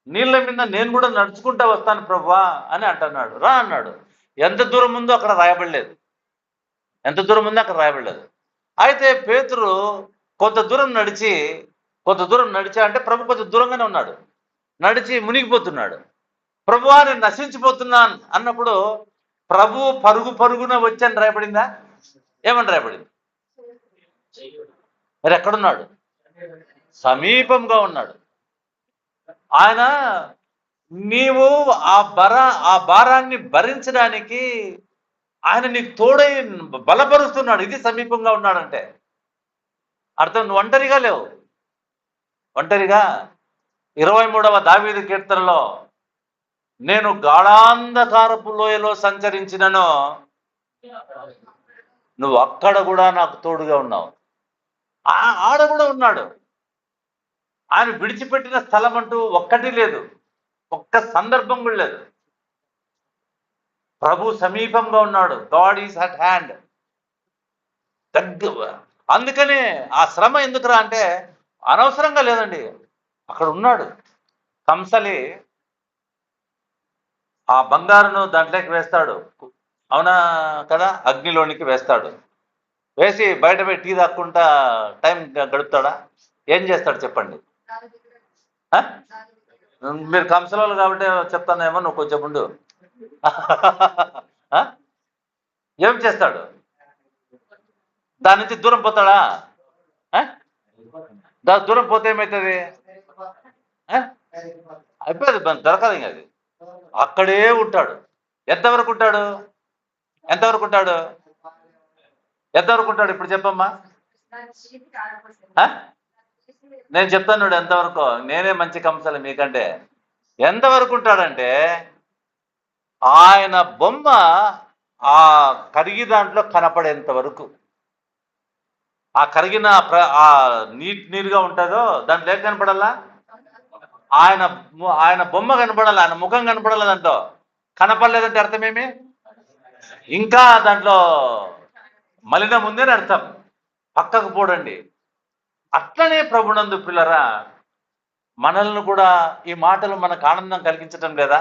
నీళ్ళ మీద నేను కూడా నడుచుకుంటా వస్తాను ప్రభువా అని అంటున్నాడు. రా అన్నాడు. ఎంత దూరం ఉందో అక్కడ రాయబడలేదు. అయితే పేతురు కొంత దూరం నడిచి అంటే ప్రభు కొంచెం దూరంగానే ఉన్నాడు, నడిచి మునిగిపోతున్నాడు. ప్రభువా నేను నశించిపోతున్నాను అన్నప్పుడు ప్రభు పరుగున వచ్చని రాయబడిందా? ఏమని రాయబడింది? మరి ఎక్కడున్నాడు? సమీపంగా ఉన్నాడు. ఆయన నీవు ఆ భారాన్ని భరించడానికి ఆయన నీకు తోడై బలపరుస్తున్నాడు. ఇది సమీపంగా ఉన్నాడంటే అర్థం. నువ్వు ఒంటరిగా లేవు. ఒంటరిగా 23వ దావీదు కీర్తనలో, నేను గాఢాంధకారపు లోయలో సంచరించినను నువ్వు అక్కడ కూడా నాకు తోడుగా ఉన్నావు. ఆడ కూడా ఉన్నాడు. ఆయన విడిచిపెట్టిన స్థలం అంటూ ఒక్కటి లేదు, ఒక్క సందర్భం కూడా లేదు. ప్రభు సమీపంగా ఉన్నాడు. God is at hand. అందుకనే ఆ శ్రమ ఎందుకురా అంటే అనవసరంగా లేదండి, అక్కడ ఉన్నాడు. కంసలి ఆ బంగారును దాంట్లోకి వేస్తాడు, అవునా కదా, అగ్నిలోనికి వేస్తాడు. వేసి బయట పోయి టీ తాక్కుంటా టైం గడుపుతాడా? ఏం చేస్తాడు చెప్పండి? మీరు కంసలోళ్ళు కాబట్టి చెప్తానేమో, నువ్వు కొంచెం ముందు ఏం చేస్తాడు? దాని నుంచి దూరం పోతాడా? దూరం పోతే ఏమవుతుంది? అయిపోయింది, దొరకదు ఇంకా అది. అక్కడే ఉంటాడు. ఎంతవరకు ఉంటాడు? ఎంతవరకు ఉంటాడు? ఎంతవరకు ఉంటాడు? ఇప్పుడు చెప్పమ్మా. నేను చెప్తాను ఎంతవరకు. నేనే మంచి కంసాలి మీకంటే. ఎంతవరకు ఉంటాడంటే ఆయన బొమ్మ ఆ కరిగి దాంట్లో కనపడేంత వరకు. ఆ కరిగిన ఆ నీరుగా ఉంటుందో దాంట్లో ఏం కనపడాలా? ఆయన బొమ్మ కనపడాలి, ఆయన ముఖం కనపడాలి. దాంట్లో కనపడలేదంటే అర్థమేమి? ఇంకా దాంట్లో మలినం ఉందని అర్థం. పక్కకు పోడండి. అట్లనే ప్రభునందు పిల్లరా, మనల్ని కూడా ఈ మాటలు మనకు ఆనందం కలిగించటం లేదా?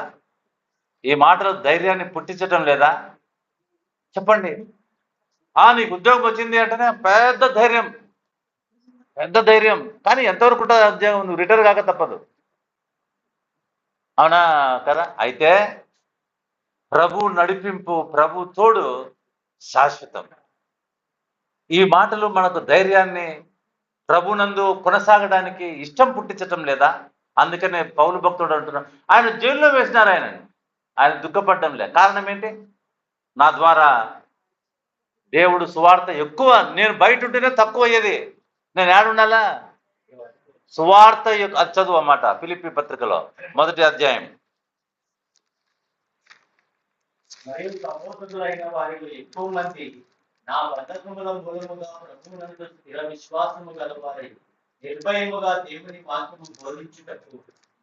ఈ మాటలు ధైర్యాన్ని పుట్టించటం లేదా? చెప్పండి. నీకు ఉద్యోగం వచ్చింది అంటేనే పెద్ద ధైర్యం, పెద్ద ధైర్యం. కానీ ఎంతవరకు ఉంటుంది ఉద్యోగం? నువ్వు రిటైర్ కాక తప్పదు, అవునా కదా? అయితే ప్రభు నడిపింపు, ప్రభు తోడు శాశ్వతం. ఈ మాటలు మనకు ధైర్యాన్ని, ప్రభునందు కొనసాగడానికి ఇష్టం పుట్టించటం లేదా? అందుకనే పౌలు భక్తుడు అంటున్నాడు, ఆయన జైల్లో వేసినారు, ఆయన దుఃఖపడడం లే. కారణం ఏంటి? నా ద్వారా దేవుడు సువార్త ఎక్కువ, నేను బయట ఉంటేనే తక్కువ అయ్యేది, నేను ఏడుండాలా? సువార్త అది చదువు అన్నమాట. ఫిలిప్పీ పత్రికలో 1వ అధ్యాయం. మరియు సహోదరులైన వారిలో ఎక్కువ మంది నా బంధకముల మూలముగా ప్రభువునందు స్థిర విశ్వాసము గలవారై నిర్భయముగా దేవుని వాక్యము బోధించుటకు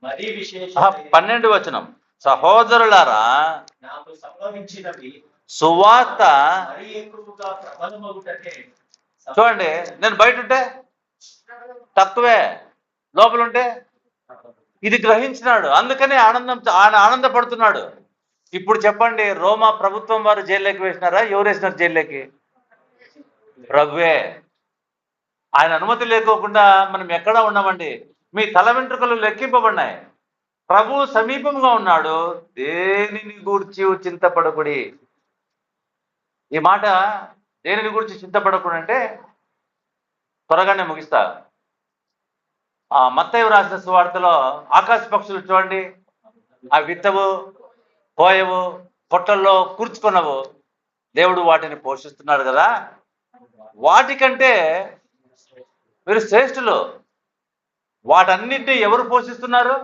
మరీ విశేష 12వ వచనం, సహోదరులారా నాకు సంభవించినవి సువార్త మరీ ఎక్కువగా ప్రబలమగుటకే. చూడండి, నేను బయట ఉంటే తక్కువే, లోపల ఉంటే ఇది గ్రహించినాడు. అందుకనే ఆయన ఆనందపడుతున్నాడు. ఇప్పుడు చెప్పండి, రోమా ప్రభుత్వం వారు జైల్లోకి వేసినారా? ఎవరు వేసినారు జైల్లోకి? ప్రభువే. ఆయన అనుమతి లేకోకుండా మనం ఎక్కడ ఉన్నామండి? మీ తల వెంట్రుకలు లెక్కింపబడినాయి. ప్రభు సమీపంగా ఉన్నాడు. దేనిని గూర్చి చింతపడకుడి. ఈ మాట దేనిని గురించి చింతపడకుడు అంటే త్వరగానే ముగిస్తా. మత్తయి రాసిన సువార్తలో ఆకాశ పక్షులు చూడండి, ఆ విత్తవు, కోయవు, పొట్టల్లో కూర్చుకున్నవు, దేవుడు వాటిని పోషిస్తున్నాడు కదా. వాటికంటే మీరు శ్రేష్ఠులు. వాటన్నిటిని ఎవరు పోషిస్తున్నారు?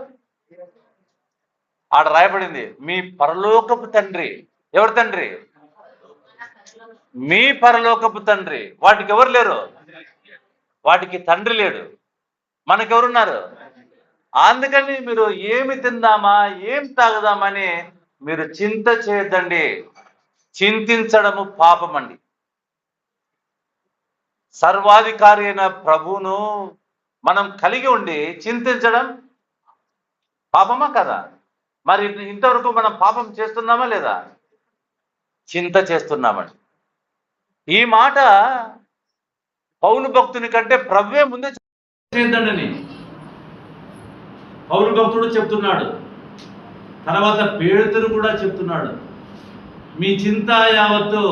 ఆడ రాయబడింది, మీ పరలోకపు తండ్రి. ఎవరు తండ్రి? మీ పరలోకపు తండ్రి. వాటికి ఎవరు లేరు? వాటికి తండ్రి లేడు. మనకెవరున్నారు? అందుకని మీరు ఏమి తిందామా, ఏం తాగుదామని మీరు చింత చేయొద్దండి. చింతించడము పాపమండి. సర్వాధికారి అయిన ప్రభువును మనం కలిగి ఉండి చింతించడం పాపమా కదా? మరి ఇంతవరకు మనం పాపం చేస్తున్నామా లేదా? చింత చేస్తున్నామండి. ఈ మాట పౌలు భక్తుని కంటే ప్రభువే ముందే చేద్దాడని పౌలు భక్తుడు చెప్తున్నాడు. తర్వాత పేతురు కూడా చెప్తున్నాడు, మీ చింత యావత్తు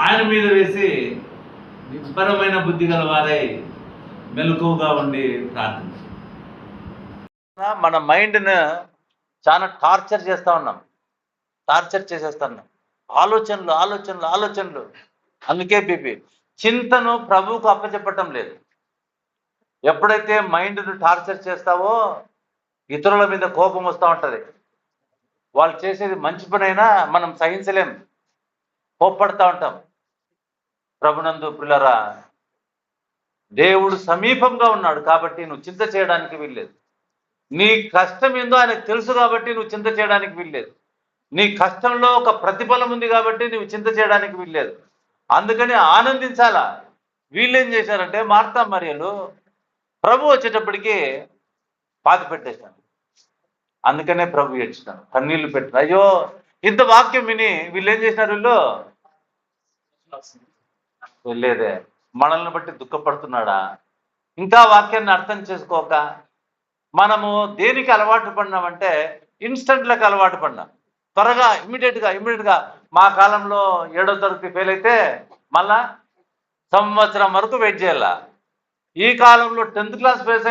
ఆయన మీద వేసి నిబ్బరమైన బుద్ధి గల వారై మెలకువగా ఉండి ప్రార్థన. మన మైండ్ను చాలా టార్చర్ చేస్తూ ఉన్నాం, టార్చర్ చేసేస్తున్నాం. ఆలోచనలు ఆలోచనలు ఆలోచనలు. అందుకే బీపీ. చింతను ప్రభువుకు అప్పచెప్పటం లేదు. ఎప్పుడైతే మైండ్ను టార్చర్ చేస్తావో ఇతరుల మీద కోపం వస్తూ ఉంటుంది. వాళ్ళు చేసేది మంచి పనైనా మనం సహించలేం. కోప్పడతా ఉంటాం. ప్రభునందు ప్రియులారా, దేవుడు సమీపంగా ఉన్నాడు కాబట్టి నువ్వు చింత చేయడానికి వీల్లేదు. నీ కష్టం ఏందో ఆయనకు తెలుసు కాబట్టి నువ్వు చింత చేయడానికి వీల్లేదు. నీ కష్టంలో ఒక ప్రతిఫలం ఉంది కాబట్టి నువ్వు చింత చేయడానికి వీల్లేదు. అందుకని ఆనందించాలా. వీళ్ళేం చేశారంటే మార్తా మరియలు ప్రభు వచ్చేటప్పటికి పాతి పెట్టేశాను. అందుకనే ప్రభు ఏడ్చినాను, కన్నీళ్లు పెట్టిన. అయ్యో, ఇంత వాక్యం విని వీళ్ళు ఏం చేసినారు? వీళ్ళు వెళ్ళేదే మనల్ని బట్టి దుఃఖపడుతున్నాడా? ఇంకా వాక్యాన్ని అర్థం చేసుకోక మనము దేనికి అలవాటు పడినామంటే ఇన్స్టంట్లకు అలవాటు పడినాం. త్వరగా ఇమ్మీడియట్గా మా కాలంలో 7వ తరగతి ఫెయిల్ అయితే మళ్ళా సంవత్సరం వరకు వెయిట్ చేయాల. ఈ కాలంలో 10th క్లాస్ ఫెయిల్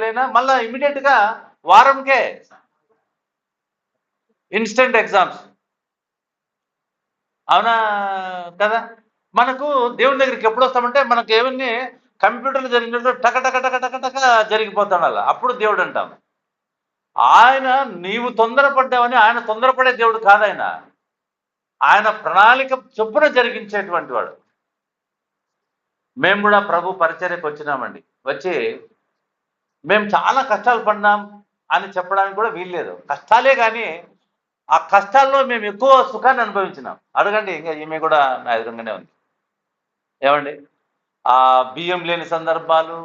అయినా మళ్ళా ఇమ్మీడియట్గా వారంకే ఇన్స్టెంట్ ఎగ్జామ్స్. అవునా కదా? మనకు దేవుని దగ్గరికి ఎప్పుడు వస్తామంటే మనకు ఏమన్నీ కంప్యూటర్లు జరిగినట్టు టక టక టక టక టక జరిగిపోతాడు. అలా అప్పుడు దేవుడు అంటాం. ఆయన నీవు తొందరపడ్డావని ఆయన తొందరపడే దేవుడు కాదు. ఆయన ప్రణాళిక చొప్పున జరిగించేటువంటి వాడు. మేము కూడా ప్రభు పరిచర్యకు వచ్చినామండి. వచ్చి మేము చాలా కష్టాలు పడినాం అని చెప్పడానికి కూడా వీల్లేదు. కష్టాలే కానీ ఆ కష్టాల్లో మేము ఎక్కువ సుఖాన్ని అనుభవించినాం. అడగండి, ఇంకా ఈమె కూడా నా ఎదురుగానే ఉంది. ఏమండి, ఆ బియ్యం లేని సందర్భాలు,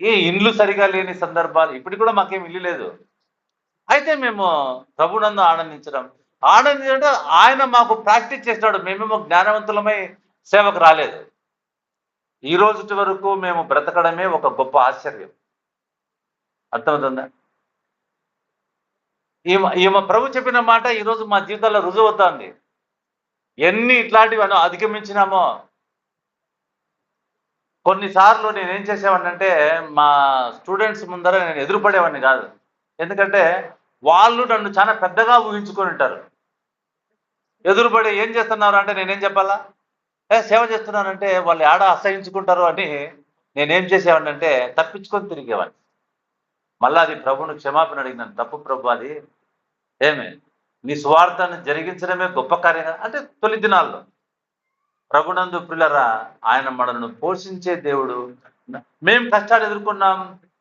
ఈ ఇండ్లు సరిగా లేని సందర్భాలు. ఇప్పటికి కూడా మాకేం ఇల్లు లేదు. అయితే మేము ప్రభునందు ఆనందించడం ఆయన మాకు ప్రాక్టీస్ చేసినాడు. మేమేమో జ్ఞానవంతులమై సేవకు రాలేదు. ఈ రోజు వరకు మేము బ్రతకడమే ఒక గొప్ప ఆశ్చర్యం. అర్థమవుతుందా? ఈమె ప్రభు చెప్పిన మాట ఈరోజు మా జీవితాల్లో రుజువు అవుతుంది. ఎన్ని ఇట్లాంటివి అధిగమించినామో. కొన్నిసార్లు నేనేం చేసేవాడినంటే మా స్టూడెంట్స్ ముందర నేను ఎదురుపడేవాడిని కాదు. ఎందుకంటే వాళ్ళు నన్ను చాలా పెద్దగా ఊహించుకొని ఉంటారు. ఎదురుపడి ఏం చేస్తున్నారు అంటే నేనేం చెప్పాలా? సేవ చేస్తున్నానంటే వాళ్ళు ఏడ అసహించుకుంటారు అని నేనేం చేసేవాడిని అంటే తప్పించుకొని తిరిగేవాడిని. మళ్ళీ అది ప్రభును క్షమాపణ అడిగినాను. తప్పు ప్రభు, అది ఏమే నీ సువార్తను జరిగించడమే గొప్ప కార్యం అంటే. తొలి దినాల్లో ప్రభునందు ప్రియులారా, ఆయన మనల్ని పోషించే దేవుడు. మేము కష్టాలు ఎదుర్కొన్నాం,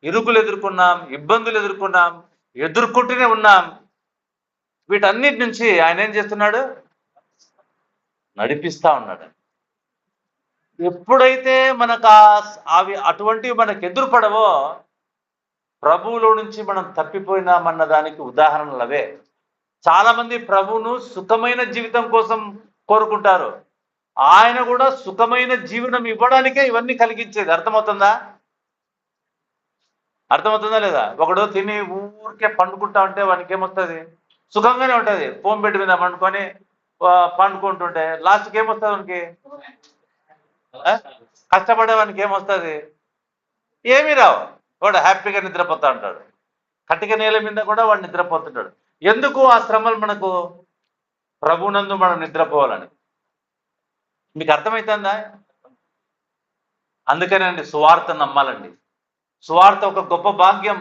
ఇరుకులు ఎదుర్కొన్నాం, ఇబ్బందులు ఎదుర్కొన్నాం, ఎదుర్కొంటూనే ఉన్నాం. వీటన్నిటి నుంచి ఆయన ఏం చేస్తున్నాడు? నడిపిస్తా ఉన్నాడు. ఎప్పుడైతే మనకు అవి అటువంటివి మనకు ఎదురుపడవో ప్రభువులో నుంచి మనం తప్పిపోయినామన్న దానికి ఉదాహరణలు అవే. చాలా మంది ప్రభువును సుఖమైన జీవితం కోసం కోరుకుంటారు. ఆయన కూడా సుఖమైన జీవనం ఇవ్వడానికే ఇవన్నీ కలిగించేది. అర్థమవుతుందా లేదా? ఒకడు తిని ఊరికే పండుకుంటా ఉంటే వానికి ఏమొస్తుంది? సుఖంగానే ఉంటుంది. ఫోన్ బెడ్ మీద పండుకొని పండుకుంటుంటే లాస్ట్కి ఏమొస్తుంది వానికి? కష్టపడేవానికి ఏమొస్తుంది? ఏమీ రావు. వాడు హ్యాపీగా నిద్రపోతా ఉంటాడు. కటిక నేల మీద కూడా వాడు నిద్రపోతుంటాడు. ఎందుకు ఆ శ్రమలు మనకు? ప్రభునందు మనం నిద్రపోవాలని. మీకు అర్థమవుతుందా? అందుకనేండి సువార్త నమ్మాలండి. సువార్త ఒక గొప్ప భాగ్యం.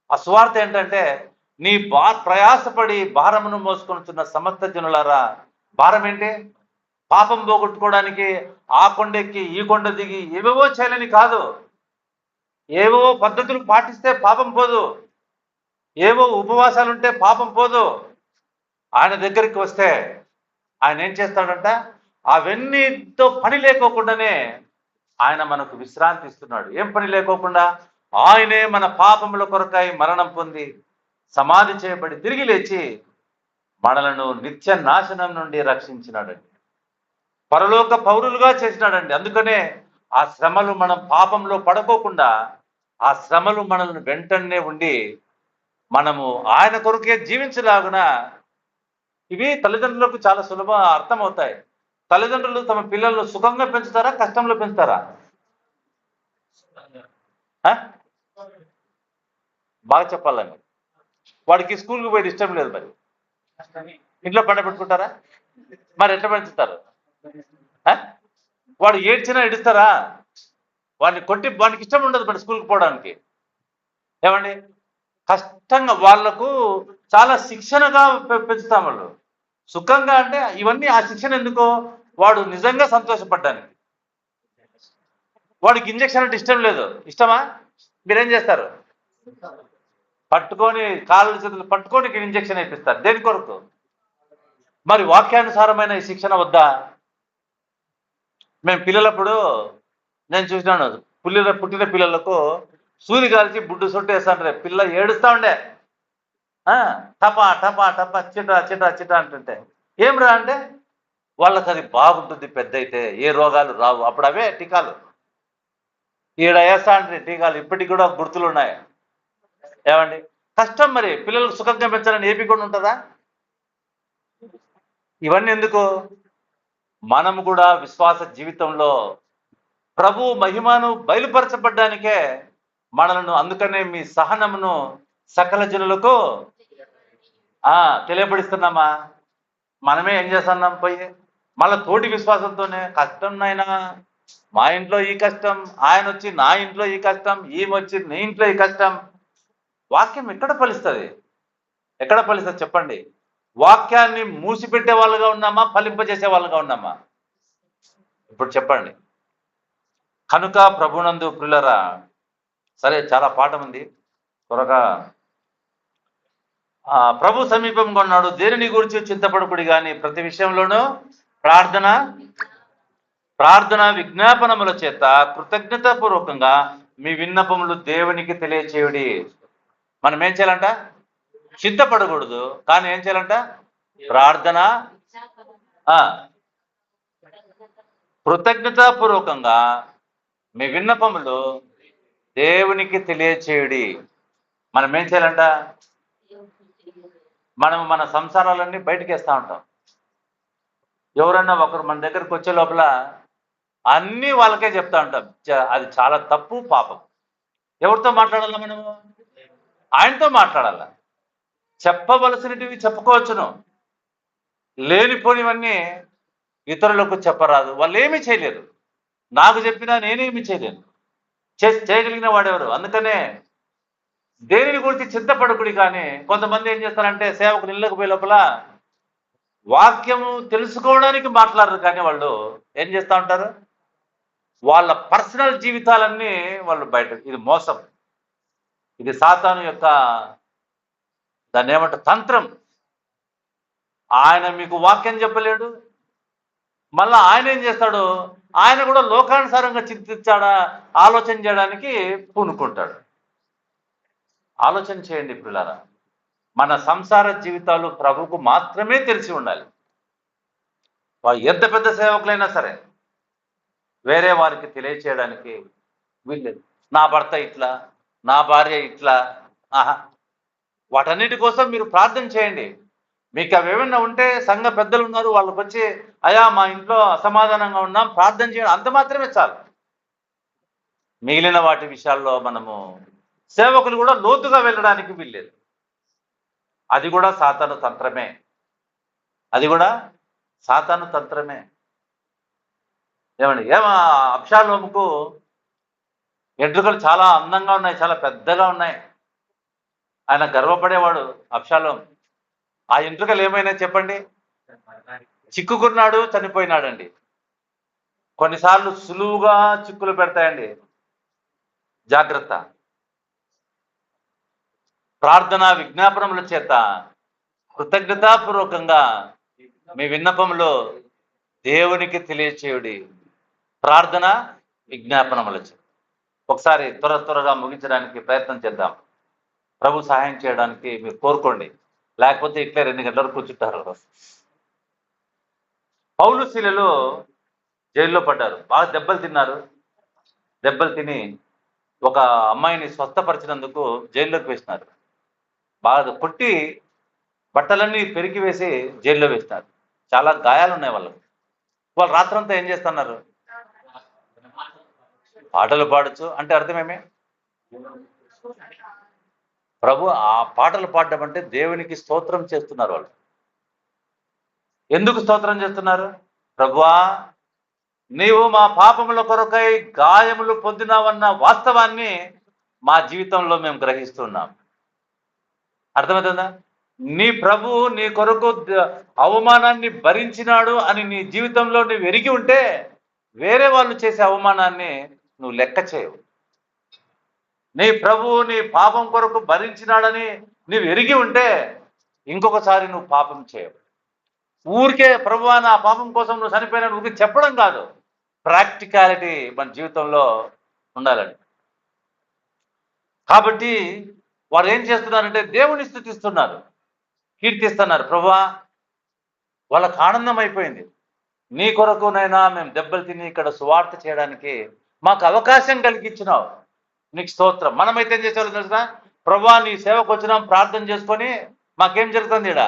ఆ సువార్త ఏంటంటే నీ ప్రయాసపడి భారమును మోసుకొనుచున్న సమస్త జనులారా. భారం ఏంటి? పాపం పోగొట్టుకోవడానికి ఆ కొండెక్కి ఈ కొండ దిగి ఏవేవో చేయాలని కాదు. ఏవో పద్ధతులు పాటిస్తే పాపం పోదు. ఏవో ఉపవాసాలుంటే పాపం పోదు. ఆయన దగ్గరికి వస్తే ఆయన ఏం చేస్తాడంట? అవన్నీతో పని లేకోకుండానే ఆయన మనకు విశ్రాంతి ఇస్తున్నాడు. ఏం పని లేకోకుండా? ఆయనే మన పాపముల కొరకై మరణం పొంది సమాధి చేయబడి తిరిగి లేచి మనలను నిత్య నాశనం నుండి రక్షించినాడండి. పరలోక పౌరులుగా చేసినాడండి. అందుకనే ఆ శ్రమలు మనం పాపంలో పడుకోకుండా ఆ శ్రమలు మనల్ని వెంటనే ఉండి మనము ఆయన కొరకే జీవించలాగున ఇవి తల్లిదండ్రులకు చాలా సులభ అర్థమవుతాయి. తల్లిదండ్రులు తమ పిల్లలను సుఖంగా పెంచుతారా, కష్టంలో పెంచుతారా? బాగా చెప్పాలని. వాడికి స్కూల్కి పోయేది ఇష్టం లేదు, మరి ఇంట్లో పండ పెట్టుకుంటారా? మరి ఎట్లా పెంచుతారు? వాడు ఏడ్చినా ఎడుస్తారా? వాడిని కొట్టి వాడికి ఇష్టం ఉండదు మరి స్కూల్కి పోవడానికి. ఏమండి, కష్టంగా వాళ్లకు చాలా శిక్షణగా పెంచుతాం. వాళ్ళు సుఖంగా అంటే ఇవన్నీ ఆ శిక్షణ ఎందుకో వాడు నిజంగా సంతోషపడ్డానికి. వాడికి ఇంజక్షన్ అంటే ఇష్టం లేదు. ఇష్టమా? మీరేం చేస్తారు? పట్టుకొని కాళ్ళు చేతులు పట్టుకొని ఇంజక్షన్ వేపిస్తారు. దేని కొరకు? మరి వాక్యానుసారమైన ఈ శిక్షణ వద్దా? మేము పిల్లలప్పుడు నేను చూసినాను, పుట్టిన పిల్లలకు సూది కాల్చి బుడ్డు సొట్టేస్తాంటారు. పిల్ల ఏడుస్తా ఉండే, టపా టపా టపా చిటా చిటా చిటా అంటుంటే ఏం రా అంటే వాళ్ళకి అది బాగుంటుంది, పెద్ద అయితే ఏ రోగాలు రావు. అప్పుడు అవే టీకాలు. ఈడ వేస్తా అంటే టీకాలు ఇప్పటికి కూడా గుర్తులు ఉన్నాయి. ఏమండి కష్టం మరి, పిల్లలకు సుఖంగా పెంచాలని ఏపీ కూడా ఉంటుందా? ఇవన్నీ ఎందుకు? మనము కూడా విశ్వాస జీవితంలో ప్రభు మహిమను బయలుపరచబడ్డానికే మనలను, అందుకనే మీ సహనమును సకల జనులకు తెలియపడిస్తున్నామా? మనమే ఏం చేస్తున్నాం పోయి మళ్ళీ తోటి విశ్వాసంతోనే కష్టం నాయనా, మా ఇంట్లో ఈ కష్టం, ఆయన వచ్చి నా ఇంట్లో ఈ కష్టం, ఈమె వచ్చి నీ ఇంట్లో ఈ కష్టం. వాక్యం ఎక్కడ ఫలిస్తుంది? ఎక్కడ ఫలిస్తుంది చెప్పండి? వాక్యాన్ని మూసిపెట్టే వాళ్ళుగా ఉన్నామా, ఫలింపజేసే వాళ్ళుగా ఉన్నామా? ఇప్పుడు చెప్పండి. కనుక ప్రభునందు ప్రియులరా, సరే చాలా పాఠం ఉంది, త్వరగా. ప్రభు సమీపంగా ఉన్నాడు, దేనిని గురించి చింతపడకుడి కానీ ప్రతి విషయంలోనూ ప్రార్థన విజ్ఞాపనముల చేత కృతజ్ఞతాపూర్వకంగా మీ విన్నపములు దేవునికి తెలియచేయుడి. మనం ఏం చేయాలంట? చింతపడకూడదు, కానీ ఏం చేయాలంట? ప్రార్థన కృతజ్ఞతాపూర్వకంగా మీ విన్నపములు దేవునికి తెలియచేయుడి. మనం ఏం చేయాలంట? మనం మన సంసారాలన్నీ బయటకు వేస్తూ ఉంటాం. ఎవరన్నా ఒకరు మన దగ్గరకు వచ్చే లోపల అన్నీ వాళ్ళకే చెప్తా ఉంటాం. అది చాలా తప్పు, పాపం. ఎవరితో మాట్లాడాలా మనము? ఆయనతో మాట్లాడాలా. చెప్పవలసినవి చెప్పుకోవచ్చును, లేనిపోనివన్నీ ఇతరులకు చెప్పరాదు. వాళ్ళు ఏమీ చేయలేరు. నాకు చెప్పినా నేనేమి చేయలేను. చేయగలిగిన వాడెవరు? అందుకనే దేనిని గురించి చింతపడకుడి. కానీ కొంతమంది ఏం చేస్తారంటే సేవకు ఇళ్ళకు పోయే లోపల వాక్యము తెలుసుకోవడానికి మాట్లాడరు, కానీ వాళ్ళు ఏం చేస్తూ ఉంటారు? వాళ్ళ పర్సనల్ జీవితాలన్నీ వాళ్ళు బయట. ఇది మోసం, ఇది సాతాను యొక్క దాన్ని ఏమంటారు తంత్రం. ఆయన మీకు వాక్యం చెప్పలేడు, మళ్ళా ఆయన ఏం చేస్తాడు? ఆయన కూడా లోకానుసారంగా చింతించాడా ఆలోచన చేయడానికి పూనుకుంటాడు. ఆలోచన చేయండి పిల్లరా, మన సంసార జీవితాలు ప్రభువుకు మాత్రమే తెలిసి ఉండాలి. వారు ఎంత పెద్ద సేవకులైనా సరే వేరే వారికి తెలియచేయడానికి వీల్లేదు. నా భర్త ఇట్లా, నా భార్య ఇట్లా, వాటన్నిటి కోసం మీరు ప్రార్థన చేయండి. మీకు అవి ఏమన్నా ఉంటే సంఘ పెద్దలు ఉన్నారు, వాళ్ళకి వచ్చి అయా మా ఇంట్లో అసమాధానంగా ఉన్నాం, ప్రార్థన చేయండి, అంత మాత్రమే చాలు. మిగిలిన వాటి విషయాల్లో మనము సేవకులు కూడా లోతుగా వెళ్ళడానికి వీల్లేదు. అది కూడా సాతాను తంత్రమే. అది కూడా సాతాను తంత్రమే. ఏమండి, అబ్షాలోముకు ఎంట్రుకలు చాలా అందంగా ఉన్నాయి, చాలా పెద్దగా ఉన్నాయి. ఆయన గర్వపడేవాడు అబ్షాలోం. ఆ ఎంట్రుకలు ఏమైనా చెప్పండి? చిక్కుకున్నాడు, చనిపోయినాడండి. కొన్నిసార్లు సులువుగా చిక్కులు పెడతాయండి, జాగ్రత్త. ప్రార్థన విజ్ఞాపనముల చేత కృతజ్ఞతాపూర్వకంగా మీ విన్నపములో దేవునికి తెలియచేయుడి. ప్రార్థన విజ్ఞాపనముల చేత. ఒకసారి త్వరగా ముగించడానికి ప్రయత్నం చేద్దాం. ప్రభు సహాయం చేయడానికి మీరు కోరుకోండి, లేకపోతే ఇట్లే 2 గంటల వరకు కూర్చుంటారు. పౌలు శీలలు జైల్లో పడ్డారు, బాగా దెబ్బలు తిన్నారు. దెబ్బలు తిని ఒక అమ్మాయిని స్వస్థపరిచినందుకు జైల్లోకి వేసినారు. బాగా కొట్టి బట్టలన్నీ పెరిగి వేసి జైల్లో వేసినారు. చాలా గాయాలు ఉన్నాయి వాళ్ళకి. వాళ్ళు రాత్రంతా ఏం చేస్తున్నారు? పాటలు పాడచ్చు. అంటే అర్థమేమే? ప్రభు ఆ పాటలు పాడడం అంటే దేవునికి స్తోత్రం చేస్తున్నారు వాళ్ళు. ఎందుకు స్తోత్రం చేస్తున్నారు? ప్రభువా, నీవు మా పాపముల కొరకై గాయములు పొందినావన్న వాస్తవాన్ని మా జీవితంలో మేము గ్రహిస్తున్నాం. అర్థమవుతుందా? నీ ప్రభువు నీ కొరకు అవమానాన్ని భరించినాడు అని నీ జీవితంలో నువ్వు ఎరిగి ఉంటే వేరే వాళ్ళు చేసే అవమానాన్ని నువ్వు లెక్క చేయవు. నీ ప్రభువు నీ పాపం కొరకు భరించినాడని నువ్వు ఎరిగి ఉంటే ఇంకొకసారి నువ్వు పాపం చేయవు. ఊరికే ప్రభువా నా పాపం కోసం నువ్వు చనిపోయినా ఊరికి చెప్పడం కాదు, ప్రాక్టికాలిటీ మన జీవితంలో ఉండాలండి. కాబట్టి వారు ఏం చేస్తున్నారంటే దేవుని స్తుతిస్తున్నారు, కీర్తిస్తున్నారు. ప్రభువా వాళ్ళకు ఆనందం అయిపోయింది, నీ కొరకునైనా మేము దెబ్బలు తిని ఇక్కడ సువార్త చేయడానికి మాకు అవకాశం కలిగించినావు, నీకు స్తోత్రం. మనమైతే ఏం చేసేవాళ్ళం తెలుసా? ప్రభువా నీ సేవకు వచ్చినాం, ప్రార్థన చేసుకొని మాకేం జరుగుతుంది, ఇక్కడ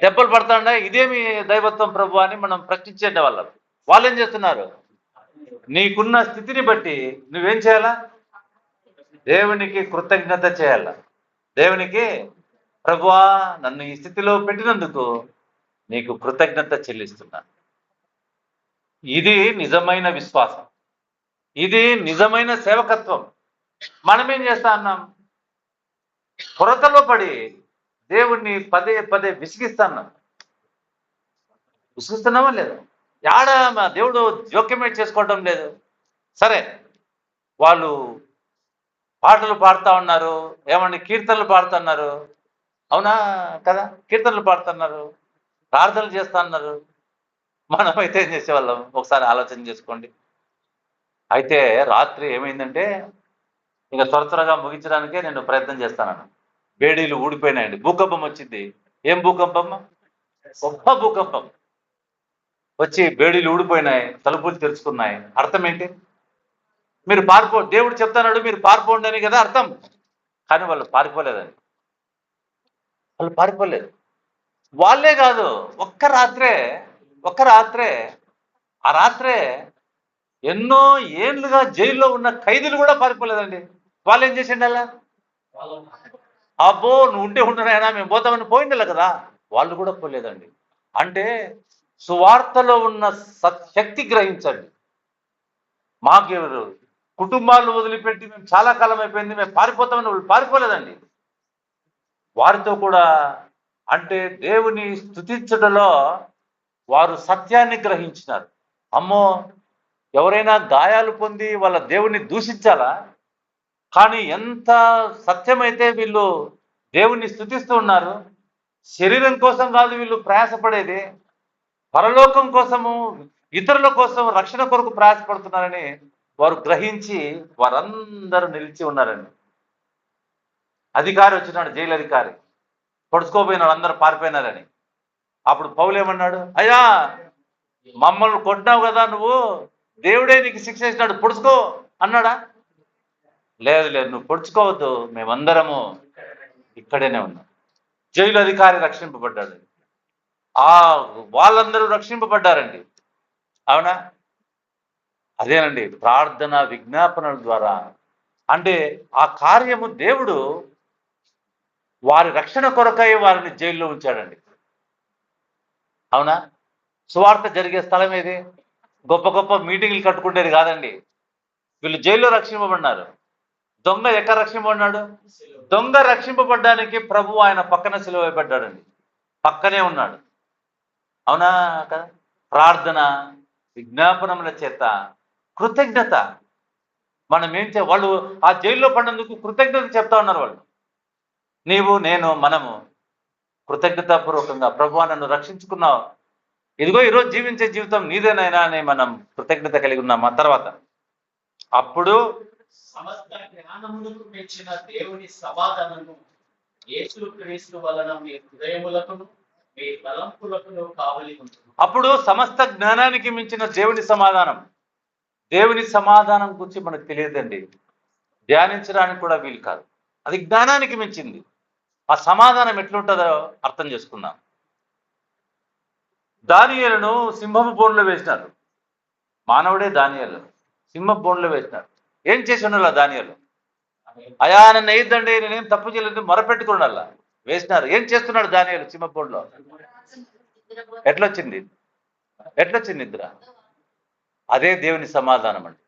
దెబ్బలు పడతాండా, ఇదేమి దైవత్వం ప్రభు అని మనం ప్రశ్నించే వాళ్ళం. వాళ్ళు ఏం చేస్తున్నారు? నీకున్న స్థితిని బట్టి నువ్వేం చేయాలా? దేవునికి కృతజ్ఞత చేయాల. దేవునికి ప్రభువా నన్ను ఈ స్థితిలో పెట్టినందుకు నీకు కృతజ్ఞత చెల్లిస్తున్నాను. ఇది నిజమైన విశ్వాసం, ఇది నిజమైన సేవకత్వం. మనమేం చేస్తా అన్నాం? కొరతలో పడి దేవుణ్ణి పదే పదే విసిగిస్తున్నాం. విసిగిస్తున్నామా లేదా? యాడ మా దేవుడు జోక్యమే చేసుకోవడం లేదు. సరే, వాళ్ళు పాటలు పాడుతూ ఉన్నారు, ఏమండి కీర్తనలు పాడుతున్నారు, అవునా కదా? కీర్తనలు పాడుతున్నారు, ప్రార్థనలు చేస్తా ఉన్నారు. మనమైతే ఏం చేసేవాళ్ళం? ఒకసారి ఆలోచన చేసుకోండి. అయితే రాత్రి ఏమైందంటే ఇంకా త్వరగా ముగించడానికే నేను ప్రయత్నం చేస్తాను. బేడీలు ఊడిపోయినాయండి, భూకంపం వచ్చింది. ఏం భూకంపం? గొప్ప భూకంపం వచ్చి బేడీలు ఊడిపోయినాయి, తలుపులు తెరుచుకున్నాయి. అర్థం ఏంటి? మీరు దేవుడు చెప్తున్నాడు మీరు పారిపోండి అని కదా అర్థం. కానీ వాళ్ళు పారిపోలేదండి, వాళ్ళు పారిపోలేదు. వాళ్ళే కాదు, ఒక్క రాత్రే ఆ రాత్రే ఎన్నో ఏళ్ళుగా జైల్లో ఉన్న ఖైదీలు కూడా పారిపోలేదండి. వాళ్ళు ఏం చేసిండి? అలా అబ్బో నువ్వు ఉంటే ఉంటున్నాయనా మేము పోతామని పోయిందిలే కదా, వాళ్ళు కూడా పోలేదండి. అంటే సువార్తలో ఉన్న శక్తి గ్రహించండి. మాకెవరు కుటుంబాలు వదిలిపెట్టి మేము చాలా కాలం అయిపోయింది మేము పారిపోతామని వాళ్ళు పారిపోలేదండి. వారితో కూడా అంటే దేవుని స్తుతించడంలో వారు సత్యాన్ని గ్రహించినారు. అమ్మో ఎవరైనా గాయాలు పొంది వాళ్ళ దేవుని దూషించాలా? కానీ ఎంత సత్యమైతే వీళ్ళు దేవుణ్ణి స్తుతిస్తూ ఉన్నారు. శరీరం కోసం కాదు వీళ్ళు ప్రయాసపడేది, పరలోకం కోసము, ఇతరుల కోసం రక్షణ కొరకు ప్రయాసపడుతున్నారని వారు గ్రహించి వారందరూ నిలిచి ఉన్నారండి. అధికారి వచ్చినాడు, జైలు అధికారి, పొడుచుకోపోయిన వాళ్ళందరూ పారిపోయినారని. అప్పుడు పౌలు ఏమన్నాడు? అయ్యా మమ్మల్ని కొట్టినావు కదా నువ్వు, దేవుడే నీకు శిక్ష ఇచ్చినాడు, పొడుచుకో అన్నాడా? లేదు నువ్వు పొడుచుకోవద్దు, మేమందరము ఇక్కడనే ఉన్నాం. జైలు అధికారి రక్షింపబడ్డాడు, వాళ్ళందరూ రక్షింపబడ్డారండి. అవునా? అదేనండి ప్రార్థన విజ్ఞాపనల ద్వారా. అంటే ఆ కార్యము దేవుడు వారి రక్షణ కొరకై వారిని జైల్లో ఉంచాడండి. అవునా? సువార్త జరిగే స్థలం ఏది? గొప్ప గొప్ప మీటింగ్లు కట్టుకుంటేది కాదండి. వీళ్ళు జైల్లో రక్షింపబడినారు. దొంగ ఎక్కడ రక్షింపబడినాడు? దొంగ రక్షింపబడ్డానికి ప్రభు ఆయన పక్కన సిలువ పడ్డాడండి, పక్కనే ఉన్నాడు. అవునా కదా? ప్రార్థన విజ్ఞాపనముల చేత కృతజ్ఞత మనం వాళ్ళు ఆ జైల్లో పడినందుకు కృతజ్ఞత చెప్తా ఉన్నారు. వాళ్ళు నీవు నేను మనము కృతజ్ఞతాపూర్వకంగా ప్రభువా నన్ను రక్షించుకున్నావు, ఇదిగో ఈరోజు జీవించే జీవితం నీదేనైనా అని మనం కృతజ్ఞత కలిగి ఉన్నాం. ఆ తర్వాత అప్పుడు సమస్త జ్ఞానములకు మెచ్చిన దేవుని సమాధానము యేసుక్రీస్తు వలన మీ హృదయములకును మీ తలంపులకును కావలి ఉంటుంది. అప్పుడు సమస్త జ్ఞానానికి మించిన దేవుని సమాధానం. దేవుని సమాధానం గురించి మనకు తెలియదండి, ధ్యానించడానికి కూడా వీలు కాదు. అది జ్ఞానానికి మించింది. ఆ సమాధానం ఎట్లుంటుందో అర్థం చేసుకుందాం. దానియేలును సింహపు బోన్లో వేసినారు. మానవుడే దానియేలు సింహపు బోన్లో వేసినారు. ఏం చేసి ఉండాల దానియేలు? అయా నన్ను వేయద్దండి, నేనేం తప్పు చేయలేదు మొరపెట్టుకున్నాళ్ళ. వేసినారు. ఏం చేస్తున్నాడు దానియేలు సింహపు బోన్లో? ఎట్లొచ్చింది నిద్ర? అదే దేవుని సమాధానం అండి.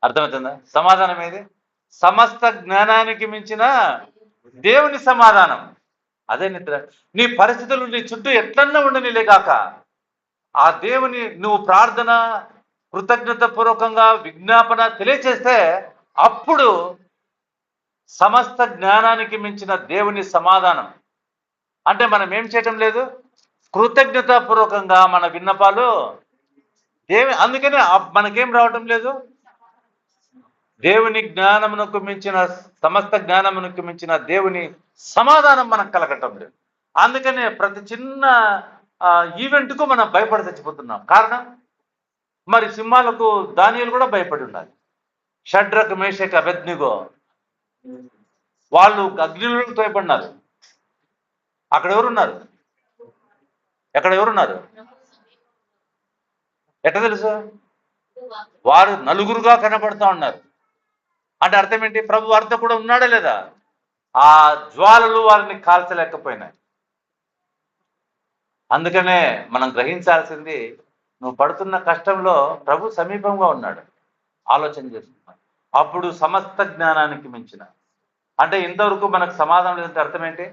అర్థమవుతుందా? సమాధానం ఏది? సమస్త జ్ఞానానికి మించిన దేవుని సమాధానం. అదే నిద్ర. నీ పరిస్థితులు నీ చుట్టూ ఎట్లన్నా ఉండనిలే కాక, ఆ దేవుని నువ్వు ప్రార్థన కృతజ్ఞత పూర్వకంగా విజ్ఞాపన తెలియచేస్తే అప్పుడు సమస్త జ్ఞానానికి మించిన దేవుని సమాధానం. అంటే మనం ఏం చేయటం లేదు, కృతజ్ఞత పూర్వకంగా మన విన్నపాలు అందుకనే మనకేం రావటం లేదు, దేవుని జ్ఞానమునకు మించిన సమస్త జ్ఞానమునకు మించిన దేవుని సమాధానం మనకు కలగటం లేదు. అందుకనే ప్రతి చిన్న ఈవెంట్కు మనం భయపడి చచ్చిపోతున్నాం. కారణం, మరి సింహాలకు దానియేలు కూడా భయపడి ఉండాలి. షడ్రక్ మేషక్ అబేద్నెగో వాళ్ళు అగ్నిలో తోయబడినారు. అక్కడ ఎవరున్నారు? ఎవరున్నారు? ఎట్లా తెలుసు? వారు నలుగురుగా కనబడుతూ ఉన్నారు. అంటే అర్థం ఏంటి? ప్రభు వారితో కూడా ఉన్నాడా లేదా? ఆ జ్వాలలు వారిని కాల్చలేకపోయినాయి. అందుకనే మనం గ్రహించాల్సింది, నువ్వు పడుతున్న కష్టంలో ప్రభు సమీపంగా ఉన్నాడు. ఆలోచన చేస్తున్నాడు. అప్పుడు సమస్త జ్ఞానానికి మించిన, అంటే ఇంతవరకు మనకు సమాధానం లేదంటే అర్థం ఏంటి?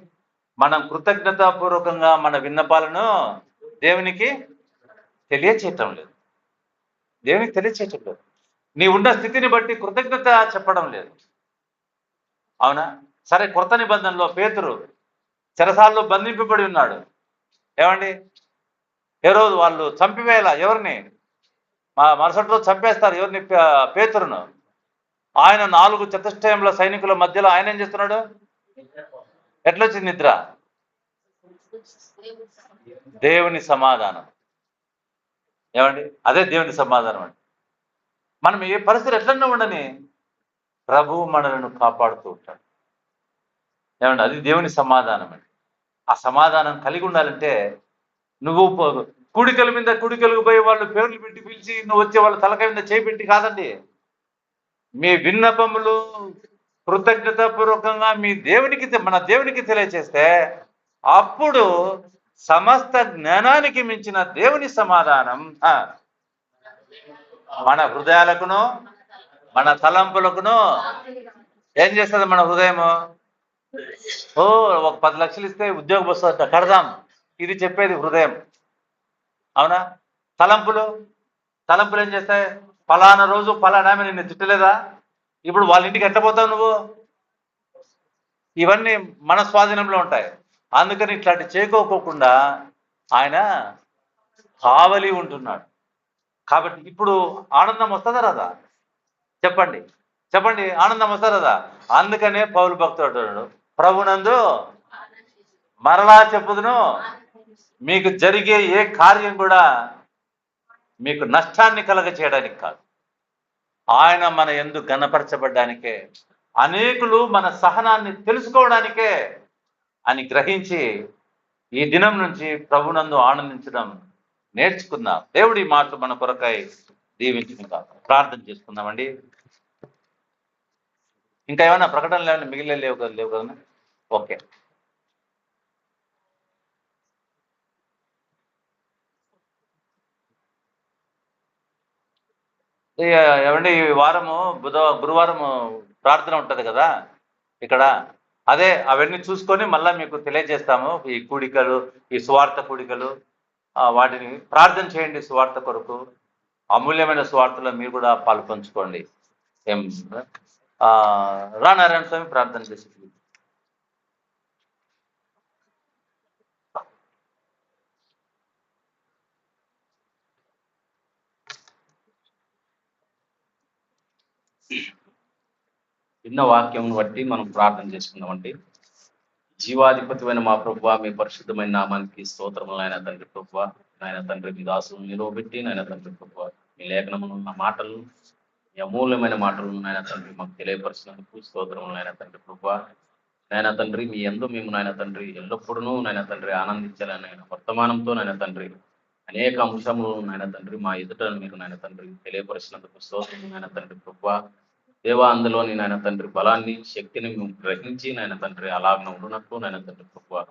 మనం కృతజ్ఞతాపూర్వకంగా మన విన్నపాలను దేవునికి తెలియచేయటం లేదు. దేవునికి తెలియచేయటం లేదు. నీ ఉన్న స్థితిని బట్టి కృతజ్ఞత చెప్పడం లేదు. అవునా? సరే, కొత్త నిబంధనలో పేతురు చెరసాల్లో బంధింపబడి ఉన్నాడు. ఏమండి, రోజు వాళ్ళు చంపివేయాల ఎవరిని? మరుసటి రోజు చంపేస్తారు. ఎవరిని? పేతురును. ఆయన 4 చతుష్టయంల సైనికుల మధ్యలో ఆయన ఏం చేస్తున్నాడు? ఎట్లొచ్చింది నిద్ర? దేవుని సమాధానం. ఏమండి, అదే దేవుని సమాధానం అండి. మనం ఏ పరిస్థితి ఎట్లన్నా ఉండని ప్రభు మనలను కాపాడుతూ ఉంటాడు. ఏమండి, అది దేవుని సమాధానం అండి. ఆ సమాధానం కలిగి ఉండాలంటే నువ్వు కుడికల మీద కుడికలకు పోయి వాళ్ళు పేర్లు పెట్టి పిలిచి నువ్వు వచ్చే వాళ్ళ తలకాయ మీద చేపెట్టి కాదండి. మీ విన్నపములు కృతజ్ఞతాపూర్వకంగా మన దేవునికి తెలియచేస్తే అప్పుడు సమస్త జ్ఞానానికి మించిన దేవుని సమాధానం మన హృదయాలకును మన తలంపులకును ఏం చేస్తుంది? మన హృదయము ఒక 10 లక్షలు ఇస్తే ఉద్యోగం వస్తుందట, కడదాం. ఇది చెప్పేది హృదయం. అవునా? తలంపులు ఏం చేస్తాయి? ఫలానా రోజు ఫలానా నిన్ను తిట్టలేదా? ఇప్పుడు వాళ్ళ ఇంటికి ఎట్లా పోతావు నువ్వు? ఇవన్నీ మన స్వాధీనంలో ఉంటాయి. అందుకని ఇట్లాంటి చేకోకుండా ఆయన కావలి ఉంటున్నాడు. కాబట్టి ఇప్పుడు ఆనందం వస్తుందా రాదా? చెప్పండి, ఆనందం వస్తుందా రాదా? అందుకనే పౌలు భక్తుడు, ప్రభునందు మరలా చెప్పుదును, మీకు జరిగే ఏ కార్యం కూడా మీకు నష్టాన్ని కలగ చేయడానికి కాదు, ఆయన మన యందు ఘనపరచబడ్డానికే, అనేకులు మన సహనాన్ని తెలుసుకోవడానికే అని గ్రహించి ఈ దినం నుంచి ప్రభునందు ఆనందించడం నేర్చుకుందాం. దేవుడి మాటలు మన కొరకై దీవించుకుందా. ప్రార్థన చేసుకుందామండి. ఇంకా ఏమైనా ప్రకటనలు ఏమైనా మిగిలిన లేవు కదా? ఓకే. ఏమండి, ఈ వారము గురువారము ప్రార్థన ఉంటుంది కదా ఇక్కడ. అదే అవన్నీ చూసుకొని మళ్ళీ మీకు తెలియజేస్తాము. ఈ కూడికలు, ఈ సువార్త కూడికలు, వాటిని ప్రార్థన చేయండి. సువార్త కొరకు అమూల్యమైన సువార్తలో మీరు కూడా పాలు పంచుకోండి. నారాయణ స్వామి ప్రార్థన చేసి విన్న వాక్యం బట్టి మనం ప్రార్థన చేసుకుందామండి. జీవాధిపతిమైన మా ప్రభువా, మీ పరిశుద్ధమైన నామానికి స్తోత్రములు నాయన తండ్రి. ప్రభువా, నాయన తండ్రి, మీ దాసులు నిలవబెట్టి నాయన తండ్రి ప్రభువా, మీ లేఖనములు ఉన్న మాటలు, మీ అమూల్యమైన మాటలు నాయన తండ్రి మాకు తెలియపరిచినందుకు స్తోత్రములు నాయన తండ్రి ప్రభువా. నాయన తండ్రి, మీ యందు మేము నాయన తండ్రి ఎల్లప్పుడూ నాయన తండ్రి ఆనందించాలని నాయన వర్తమానంతో నాయన తండ్రి అనేక అంశములు నాయన తండ్రి మా ఎదుట మీరు నాయన తండ్రి తెలియపరిచినందుకు స్తోత్రం నాయన తండ్రి ప్రభువా. దేవా, అందులోని నాయన తండ్రి బలాన్ని, శక్తిని మేము గ్రహించి నాయన తండ్రి అలాగ ఉండునట్టు నాయన తండ్రి ప్రభువా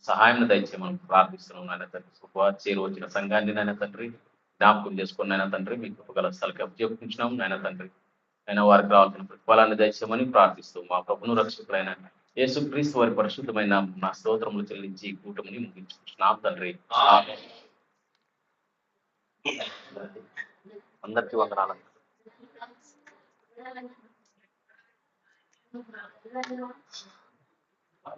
సహాయం దయచేయమని ప్రార్థిస్తున్నాం నాయన తండ్రి ప్రభువా. చేరు వచ్చిన సంఘాన్ని నాయన తండ్రి జ్ఞాపకం చేసుకుని నాయన తండ్రి మీ కృపగల స్థలకి అప్పచెప్పుకుంటున్నాం నాయన తండ్రి. అయినా వారికి రావాల్సిన ప్రతిఫలాన్ని దయచేయమని ప్రార్థిస్తూ మా ప్రభును రక్షకులైన యేసుక్రీస్తు వారి పరిశుద్ధమైన నా స్తోత్రములు చెల్లించి ఈ కూటమిని ముగించుకుంటున్నాం తండ్రి. అందరికీ వందనాలు. ఆ